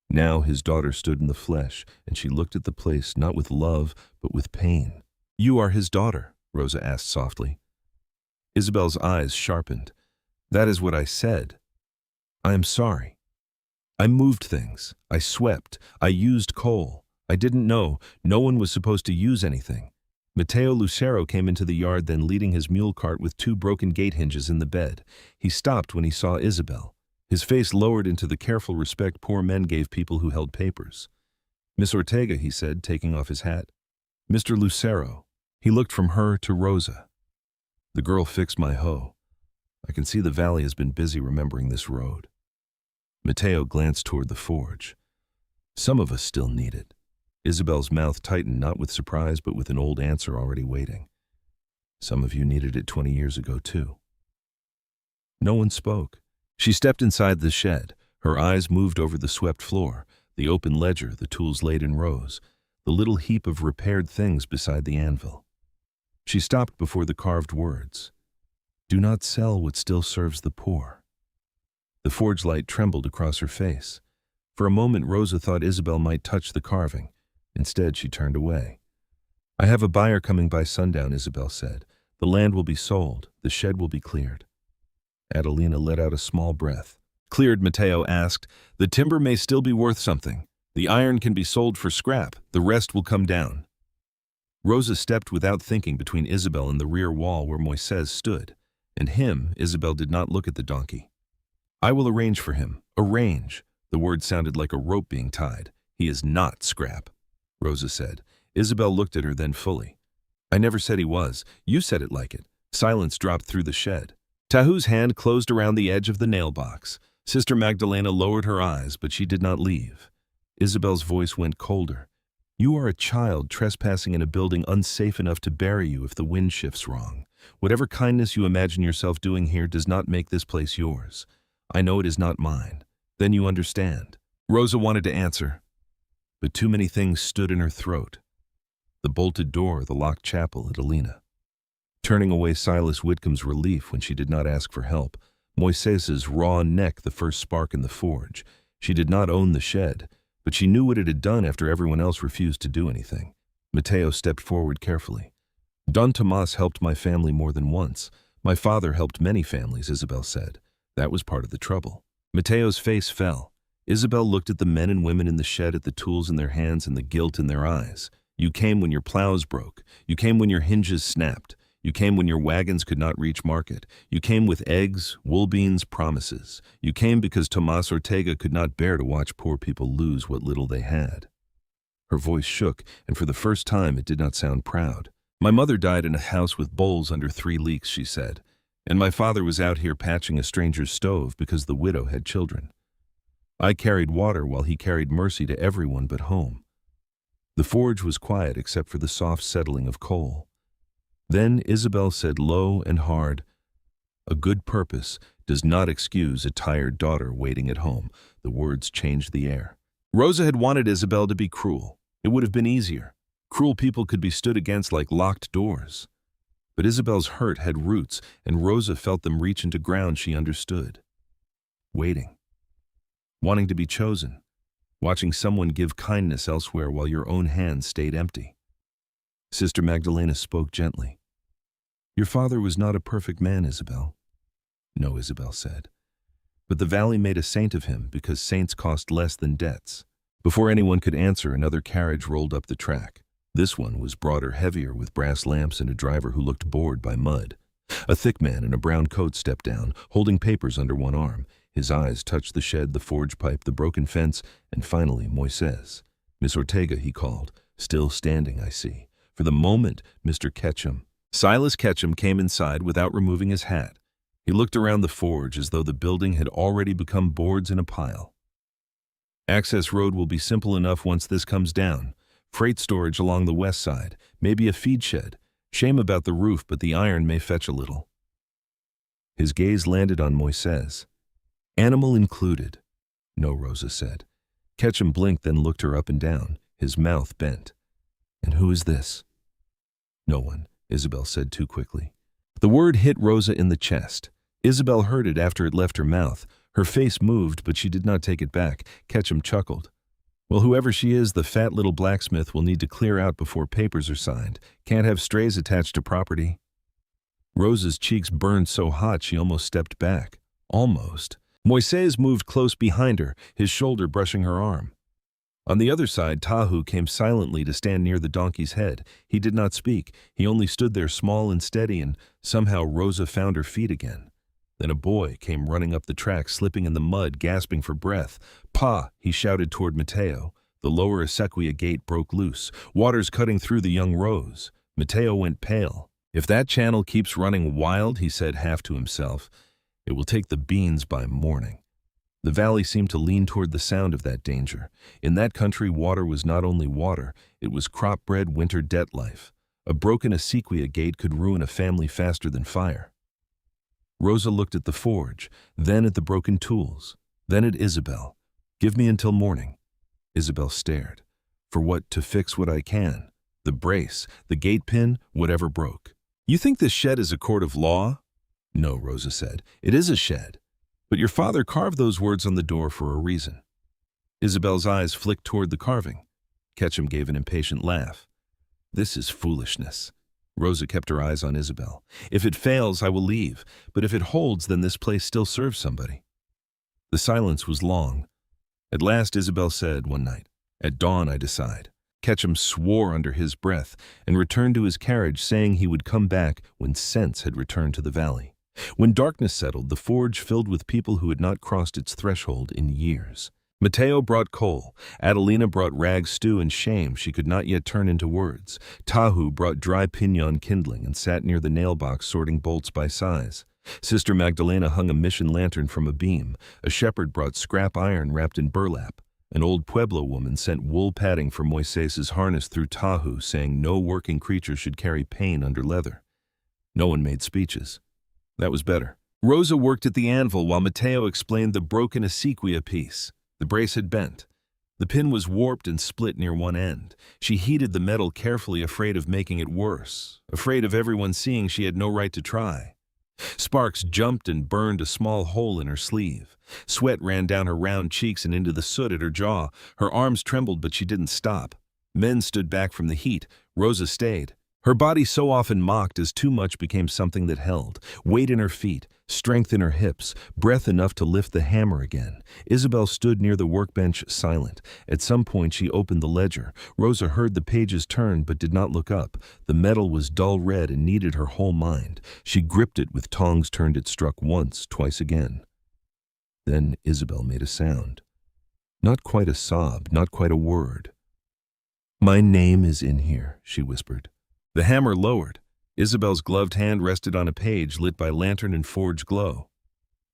Now his daughter stood in the flesh, and she looked at the place not with love, but with pain. "You are his daughter?" Rosa asked softly. Isabel's eyes sharpened. "That is what I said. I am sorry. I moved things. I swept. I used coal. I didn't know. No one was supposed to use anything." Mateo Lucero came into the yard, then leading his mule cart with 2 broken gate hinges in the bed. He stopped when he saw Isabel. His face lowered into the careful respect poor men gave people who held papers. "Miss Ortega," he said, taking off his hat. "Mr. Lucero." He looked from her to Rosa. The girl fixed my hoe. I can see the valley has been busy remembering this road. Mateo glanced toward the forge. "Some of us still need it." Isabel's mouth tightened, not with surprise, but with an old answer already waiting. "Some of you needed it 20 years ago, too." No one spoke. She stepped inside the shed. Her eyes moved over the swept floor, the open ledger, the tools laid in rows, the little heap of repaired things beside the anvil. She stopped before the carved words. "Do not sell what still serves the poor." The forge light trembled across her face. For a moment Rosa thought Isabel might touch the carving. Instead, she turned away. "I have a buyer coming by sundown," Isabel said. "The land will be sold. The shed will be cleared." Adelina let out a small breath. "Cleared?" Mateo asked. "The timber may still be worth something. The iron can be sold for scrap. The rest will come down." Rosa stepped without thinking between Isabel and the rear wall where Moises stood, and him, Isabel did not look at the donkey. I will arrange for him. Arrange. The word sounded like a rope being tied. He is not scrap, Rosa said. Isabel looked at her then fully. I never said he was. You said it like it. Silence dropped through the shed. Tahu's hand closed around the edge of the nail box. Sister Magdalena lowered her eyes, but she did not leave. Isabel's voice went colder. You are a child trespassing in a building unsafe enough to bury you if the wind shifts wrong. Whatever kindness you imagine yourself doing here does not make this place yours. I know it is not mine. Then you understand. Rosa wanted to answer, but too many things stood in her throat. The bolted door, the locked chapel at Alina. Turning away Silas Whitcomb's relief when she did not ask for help. Moises's raw neck, the first spark in the forge. She did not own the shed, but she knew what it had done after everyone else refused to do anything. Mateo stepped forward carefully. Don Tomas helped my family more than once. My father helped many families, Isabel said. That was part of the trouble. Mateo's face fell. Isabel looked at the men and women in the shed, at the tools in their hands and the guilt in their eyes. You came when your plows broke. You came when your hinges snapped. You came when your wagons could not reach market. You came with eggs, wool beans, promises. You came because Tomas Ortega could not bear to watch poor people lose what little they had. Her voice shook, and for the first time it did not sound proud. My mother died in a house with bowls under 3 leaks, she said, and my father was out here patching a stranger's stove because the widow had children. I carried water while he carried mercy to everyone but home. The forge was quiet except for the soft settling of coal. Then Isabel said low and hard, a good purpose does not excuse a tired daughter waiting at home. The words changed the air. Rosa had wanted Isabel to be cruel. It would have been easier. Cruel people could be stood against like locked doors. But Isabel's hurt had roots, and Rosa felt them reach into ground she understood. Waiting. Wanting to be chosen. Watching someone give kindness elsewhere while your own hands stayed empty. Sister Magdalena spoke gently. Your father was not a perfect man, Isabel. No, Isabel said. But the valley made a saint of him because saints cost less than debts. Before anyone could answer, another carriage rolled up the track. This one was broader, heavier, with brass lamps and a driver who looked bored by mud. A thick man in a brown coat stepped down, holding papers under one arm. His eyes touched the shed, the forge pipe, the broken fence, and finally Moises. Miss Ortega, he called. Still standing, I see. For the moment, Mr. Ketchum. Silas Ketchum came inside without removing his hat. He looked around the forge as though the building had already become boards in a pile. Access road will be simple enough once this comes down. Freight storage along the west side, maybe a feed shed. Shame about the roof, but the iron may fetch a little. His gaze landed on Moises. Animal included. No, Rosa said. Ketchum blinked, then looked her up and down, his mouth bent. And who is this? No one, Isabel said too quickly. The word hit Rosa in the chest. Isabel heard it after it left her mouth. Her face moved, but she did not take it back. Ketchum chuckled. Well, whoever she is, the fat little blacksmith will need to clear out before papers are signed. Can't have strays attached to property. Rosa's cheeks burned so hot she almost stepped back. Almost. Moises moved close behind her, his shoulder brushing her arm. On the other side, Tahu came silently to stand near the donkey's head. He did not speak. He only stood there small and steady, and somehow Rosa found her feet again. Then a boy came running up the track, slipping in the mud, gasping for breath. Pa, he shouted toward Mateo. The lower Acequia gate broke loose, waters cutting through the young rose. Mateo went pale. If that channel keeps running wild, he said half to himself, it will take the beans by morning. The valley seemed to lean toward the sound of that danger. In that country, water was not only water, it was crop-bred winter debt life. A broken Acequia gate could ruin a family faster than fire. Rosa looked at the forge, then at the broken tools, then at Isabel. Give me until morning. Isabel stared. For what? To fix what I can. The brace, the gate pin, whatever broke. You think this shed is a court of law? No, Rosa said. It is a shed. But your father carved those words on the door for a reason. Isabel's eyes flicked toward the carving. Ketchum gave an impatient laugh. This is foolishness. Rosa kept her eyes on Isabel. If it fails, I will leave. But if it holds, then this place still serves somebody. The silence was long. At last Isabel said one night, at dawn I decide. Ketchum swore under his breath and returned to his carriage, saying he would come back when sense had returned to the valley. When darkness settled, the forge filled with people who had not crossed its threshold in years. Mateo brought coal. Adelina brought rag stew and shame she could not yet turn into words. Tahu brought dry pinon kindling and sat near the nail box sorting bolts by size. Sister Magdalena hung a mission lantern from a beam. A shepherd brought scrap iron wrapped in burlap. An old Pueblo woman sent wool padding for Moises's harness through Tahu, saying no working creature should carry pain under leather. No one made speeches. That was better. Rosa worked at the anvil while Mateo explained the broken acequia piece. The brace had bent. The pin was warped and split near one end. She heated the metal carefully, afraid of making it worse, afraid of everyone seeing she had no right to try. Sparks jumped and burned a small hole in her sleeve. Sweat ran down her round cheeks and into the soot at her jaw. Her arms trembled, but she didn't stop. Men stood back from the heat. Rosa stayed. Her body, so often mocked as too much, became something that held. Weight in her feet, strength in her hips, breath enough to lift the hammer again. Isabel stood near the workbench, silent. At some point she opened the ledger. Rosa heard the pages turn but did not look up. The metal was dull red and needed her whole mind. She gripped it with tongs turned. It struck once, twice again. Then Isabel made a sound. Not quite a sob, not quite a word. "My name is in here," she whispered. The hammer lowered. Isabel's gloved hand rested on a page lit by lantern and forge glow.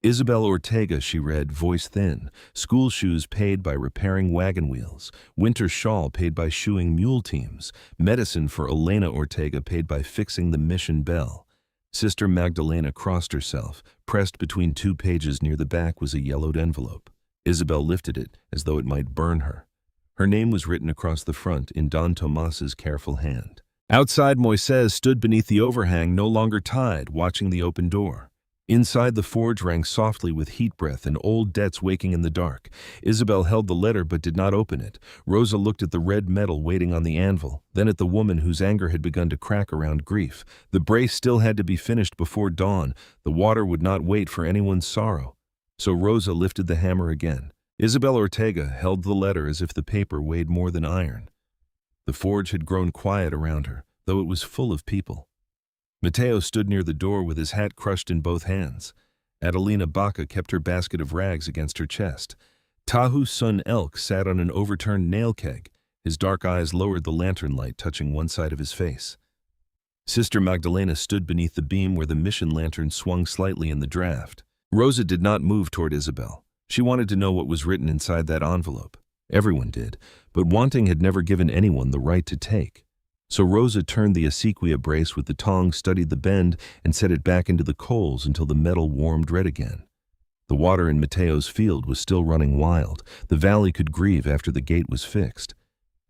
Isabel Ortega, she read, voice thin. School shoes paid by repairing wagon wheels. Winter shawl paid by shoeing mule teams. Medicine for Elena Ortega paid by fixing the mission bell. Sister Magdalena crossed herself. Pressed between two pages near the back was a yellowed envelope. Isabel lifted it as though it might burn her. Her name was written across the front in Don Tomas's careful hand. Outside, Moises stood beneath the overhang, no longer tied, watching the open door. Inside, the forge rang softly with heat breath and old debts waking in the dark. Isabel held the letter but did not open it. Rosa looked at the red metal waiting on the anvil, then at the woman whose anger had begun to crack around grief. The brace still had to be finished before dawn. The water would not wait for anyone's sorrow. So Rosa lifted the hammer again. Isabel Ortega held the letter as if the paper weighed more than iron. The forge had grown quiet around her, though it was full of people. Mateo stood near the door with his hat crushed in both hands. Adelina Baca kept her basket of rags against her chest. Tahu's son Elk sat on an overturned nail keg. His dark eyes lowered, the lantern light touching one side of his face. Sister Magdalena stood beneath the beam where the mission lantern swung slightly in the draft. Rosa did not move toward Isabel. She wanted to know what was written inside that envelope. Everyone did, but wanting had never given anyone the right to take. So Rosa turned the acequia brace with the tongs, studied the bend, and set it back into the coals until the metal warmed red again. The water in Mateo's field was still running wild. The valley could grieve after the gate was fixed.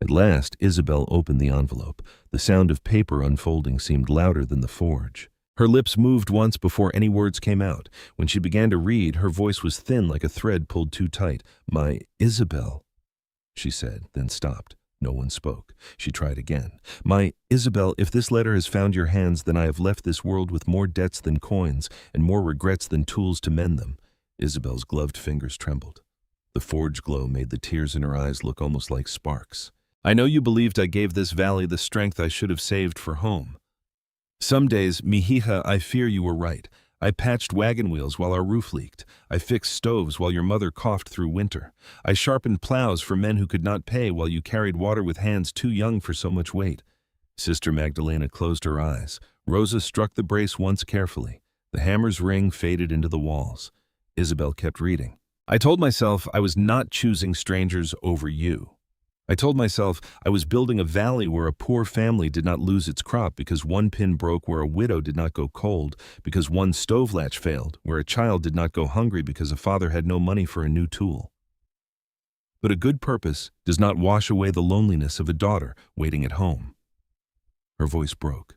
At last, Isabel opened the envelope. The sound of paper unfolding seemed louder than the forge. Her lips moved once before any words came out. When she began to read, her voice was thin like a thread pulled too tight. "My Isabel," she said, then stopped. No one spoke. She tried again. "My Isabel, if this letter has found your hands, then I have left this world with more debts than coins and more regrets than tools to mend them." Isabel's gloved fingers trembled. The forge glow made the tears in her eyes look almost like sparks. "I know you believed I gave this valley the strength I should have saved for home. Some days, mi hija, I fear you were right. I patched wagon wheels while our roof leaked. I fixed stoves while your mother coughed through winter. I sharpened plows for men who could not pay while you carried water with hands too young for so much weight." Sister Magdalena closed her eyes. Rosa struck the brace once carefully. The hammer's ring faded into the walls. Isabel kept reading. "I told myself I was not choosing strangers over you. I told myself I was building a valley where a poor family did not lose its crop because one pin broke, where a widow did not go cold because one stove latch failed, where a child did not go hungry because a father had no money for a new tool. But a good purpose does not wash away the loneliness of a daughter waiting at home." Her voice broke.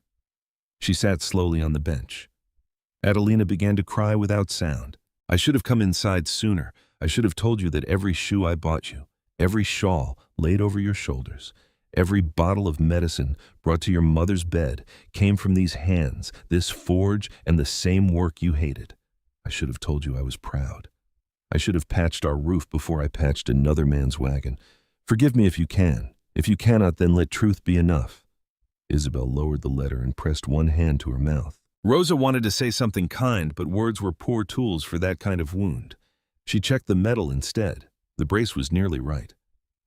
She sat slowly on the bench. Adelina began to cry without sound. "I should have come inside sooner. I should have told you that every shoe I bought you, every shawl laid over your shoulders, every bottle of medicine brought to your mother's bed came from these hands, this forge, and the same work you hated. I should have told you I was proud. I should have patched our roof before I patched another man's wagon. Forgive me if you can. If you cannot, then let truth be enough. Isabel lowered the letter and pressed one hand to her mouth. Rosa wanted to say something kind, but words were poor tools for that kind of wound. She checked the metal instead. The brace was nearly right.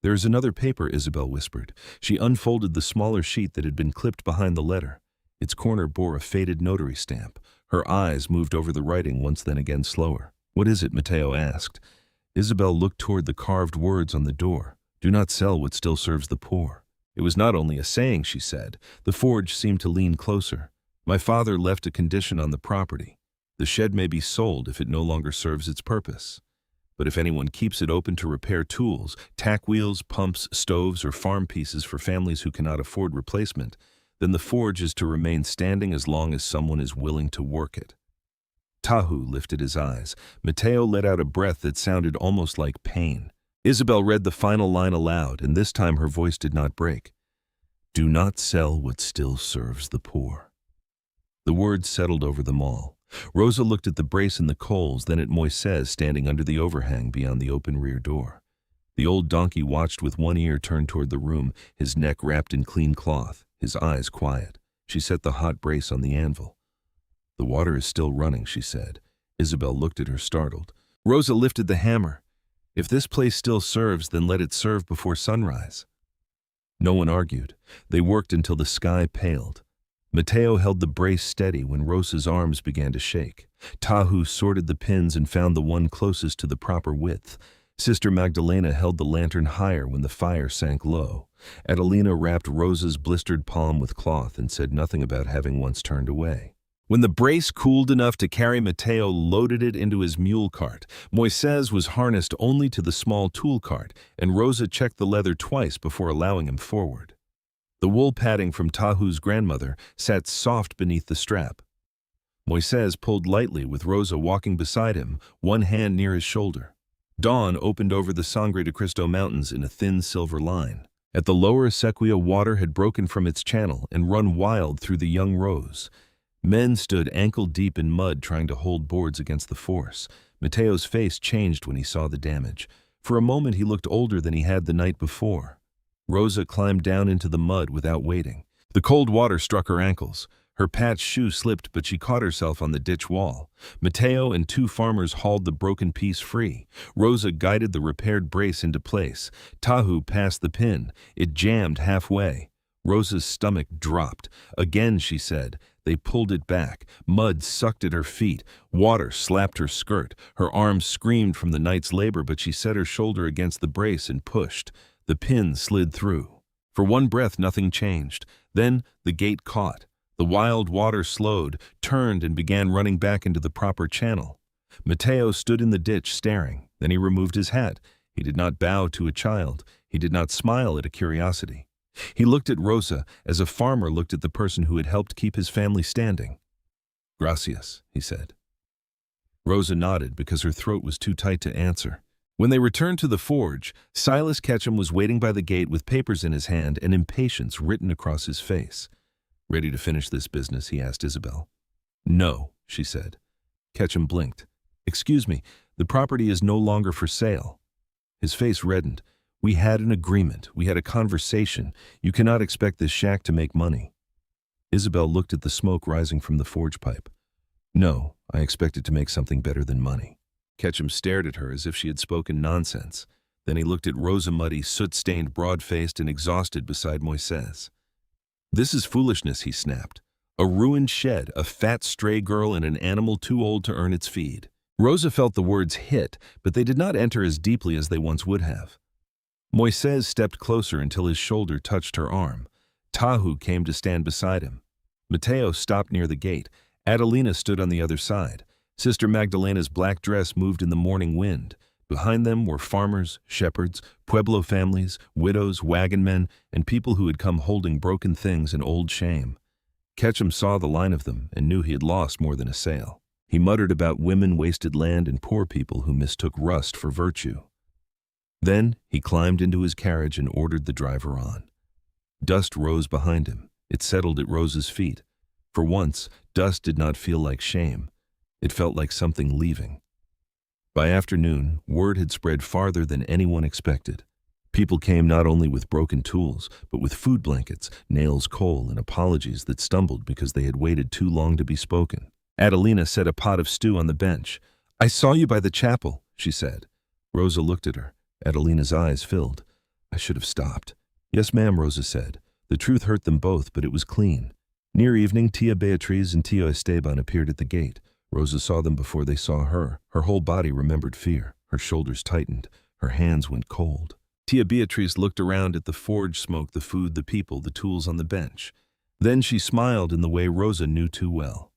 "There is another paper," Isabel whispered. She unfolded the smaller sheet that had been clipped behind the letter. Its corner bore a faded notary stamp. Her eyes moved over the writing once, then again slower. "What is it?" Mateo asked. Isabel looked toward the carved words on the door. "Do not sell what still serves the poor." It was not only a saying, she said. The forge seemed to lean closer. "My father left a condition on the property. The shed may be sold if it no longer serves its purpose. But if anyone keeps it open to repair tools, tack wheels, pumps, stoves, or farm pieces for families who cannot afford replacement, then the forge is to remain standing as long as someone is willing to work it." Tahu lifted his eyes. Mateo let out a breath that sounded almost like pain. Isabel read the final line aloud, and this time her voice did not break. "Do not sell what still serves the poor." The words settled over them all. Rosa looked at the brace and the coals, then at Moises standing under the overhang beyond the open rear door. The old donkey watched with one ear turned toward the room, his neck wrapped in clean cloth, his eyes quiet. She set the hot brace on the anvil. "The water is still running," she said. Isabel looked at her, startled. Rosa lifted the hammer. "If this place still serves, then let it serve before sunrise." No one argued. They worked until the sky paled. Mateo held the brace steady when Rosa's arms began to shake. Tahu sorted the pins and found the one closest to the proper width. Sister Magdalena held the lantern higher when the fire sank low. Adelina wrapped Rosa's blistered palm with cloth and said nothing about having once turned away. When the brace cooled enough to carry, Mateo loaded it into his mule cart. Moises was harnessed only to the small tool cart, and Rosa checked the leather twice before allowing him forward. The wool padding from Tahu's grandmother sat soft beneath the strap. Moises pulled lightly with Rosa walking beside him, one hand near his shoulder. Dawn opened over the Sangre de Cristo Mountains in a thin silver line. At the lower Sequia, water had broken from its channel and run wild through the young rose. Men stood ankle-deep in mud trying to hold boards against the force. Mateo's face changed when he saw the damage. For a moment he looked older than he had the night before. Rosa climbed down into the mud without waiting. The cold water struck her ankles. Her patched shoe slipped, but she caught herself on the ditch wall. Mateo and two farmers hauled the broken piece free. Rosa guided the repaired brace into place. Tahu passed the pin. It jammed halfway. Rosa's stomach dropped. "Again," she said. They pulled it back. Mud sucked at her feet. Water slapped her skirt. Her arms screamed from the night's labor, but she set her shoulder against the brace and pushed. The pin slid through. For one breath, nothing changed. Then the gate caught. The wild water slowed, turned, and began running back into the proper channel. Mateo stood in the ditch staring. Then he removed his hat. He did not bow to a child. He did not smile at a curiosity. He looked at Rosa as a farmer looked at the person who had helped keep his family standing. "Gracias," he said. Rosa nodded because her throat was too tight to answer. When they returned to the forge, Silas Ketchum was waiting by the gate with papers in his hand and impatience written across his face. "Ready to finish this business?" he asked Isabel. "No," she said. Ketchum blinked. "Excuse me, the property is no longer for sale." His face reddened. "We had an agreement. We had a conversation. You cannot expect this shack to make money." Isabel looked at the smoke rising from the forge pipe. "No, I expected to make something better than money." Ketchum stared at her as if she had spoken nonsense. Then he looked at Rosa, muddy, soot-stained, broad-faced, and exhausted beside Moises. "This is foolishness," he snapped. "A ruined shed, a fat stray girl, and an animal too old to earn its feed." Rosa felt the words hit, but they did not enter as deeply as they once would have. Moises stepped closer until his shoulder touched her arm. Tahu came to stand beside him. Mateo stopped near the gate. Adelina stood on the other side. Sister Magdalena's black dress moved in the morning wind. Behind them were farmers, shepherds, Pueblo families, widows, wagon men, and people who had come holding broken things and old shame. Ketchum saw the line of them and knew he had lost more than a sale. He muttered about women, wasted land, and poor people who mistook rust for virtue. Then he climbed into his carriage and ordered the driver on. Dust rose behind him. It settled at Rosa's feet. For once, dust did not feel like shame. It felt like something leaving. By afternoon, word had spread farther than anyone expected. People came not only with broken tools, but with food blankets, nails, coal, and apologies that stumbled because they had waited too long to be spoken. Adelina set a pot of stew on the bench. "I saw you by the chapel," she said. Rosa looked at her. Adelina's eyes filled. "I should have stopped." "Yes, ma'am," Rosa said. The truth hurt them both, but it was clean. Near evening, Tia Beatriz and Tio Esteban appeared at the gate. Rosa saw them before they saw her. Her whole body remembered fear. Her shoulders tightened. Her hands went cold. Tia Beatriz looked around at the forge smoke, the food, the people, the tools on the bench. Then she smiled in the way Rosa knew too well.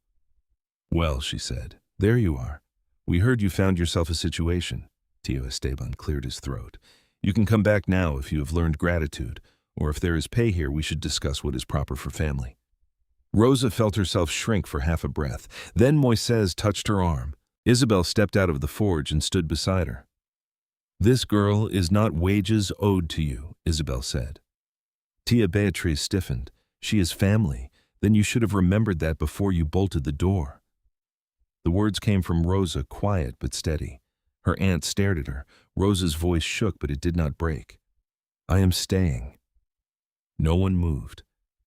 "Well," she said, "there you are. We heard you found yourself a situation." Tio Esteban cleared his throat. "You can come back now if you have learned gratitude, or if there is pay here, we should discuss what is proper for family." Rosa felt herself shrink for half a breath. Then Moises touched her arm. Isabel stepped out of the forge and stood beside her. "This girl is not wages owed to you," Isabel said. Tia Beatriz stiffened. "She is family. Then you should have remembered that before you bolted the door." The words came from Rosa, quiet but steady. Her aunt stared at her. Rosa's voice shook, but it did not break. "I am staying." No one moved.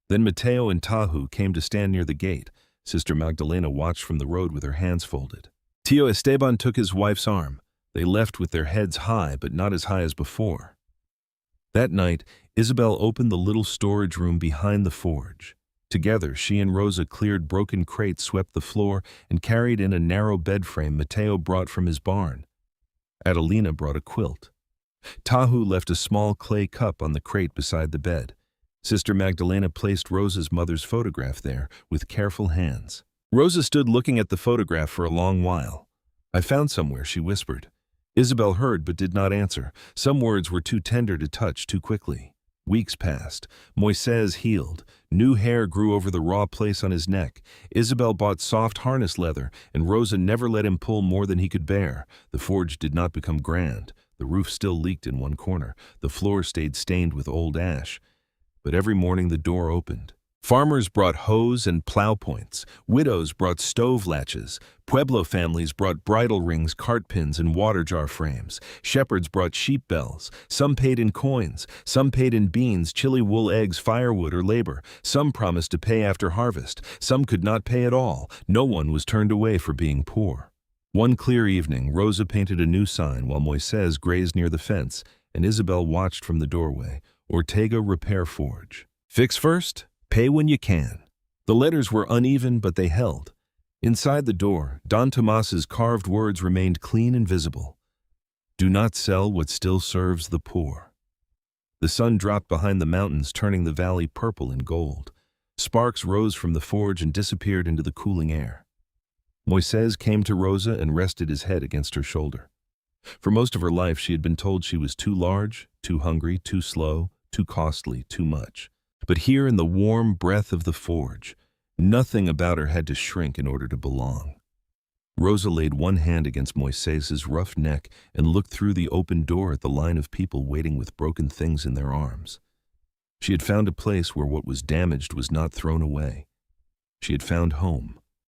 Then Mateo and Tahu came to stand near the gate. Sister Magdalena watched from the road with her hands folded. Tio Esteban took his wife's arm. They left with their heads high, but not as high as before. That night, Isabel opened the little storage room behind the forge. Together, she and Rosa cleared broken crates, swept the floor, and carried in a narrow bed frame Mateo brought from his barn. Adelina brought a quilt. Tahu left a small clay cup on the crate beside the bed. Sister Magdalena placed Rosa's mother's photograph there with careful hands. Rosa stood looking at the photograph for a long while. "I found somewhere," she whispered. Isabel heard but did not answer. Some words were too tender to touch too quickly. Weeks passed. Moises healed. New hair grew over the raw place on his neck. Isabel bought soft harness leather, and Rosa never let him pull more than he could bear. The forge did not become grand. The roof still leaked in one corner. The floor stayed stained with old ash. But every morning the door opened. Farmers brought hoes and plow points. Widows brought stove latches. Pueblo families brought bridle rings, cart pins, and water jar frames. Shepherds brought sheep bells. Some paid in coins. Some paid in beans, chili wool, eggs, firewood, or labor. Some promised to pay after harvest. Some could not pay at all. No one was turned away for being poor. One clear evening, Rosa painted a new sign while Moises grazed near the fence, and Isabel watched from the doorway. Ortega Repair Forge. Fix first, pay when you can. The letters were uneven, but they held. Inside the door, Don Tomas's carved words remained clean and visible. "Do not sell what still serves the poor." The sun dropped behind the mountains, turning the valley purple and gold. Sparks rose from the forge and disappeared into the cooling air. Moises came to Rosa and rested his head against her shoulder. For most of her life, she had been told she was too large, too hungry, too slow, too costly, too much. But here in the warm breath of the forge, nothing about her had to shrink in order to belong. Rosa laid one hand against Moises's rough neck and looked through the open door at the line of people waiting with broken things in their arms. She had found a place where what was damaged was not thrown away. She had found home.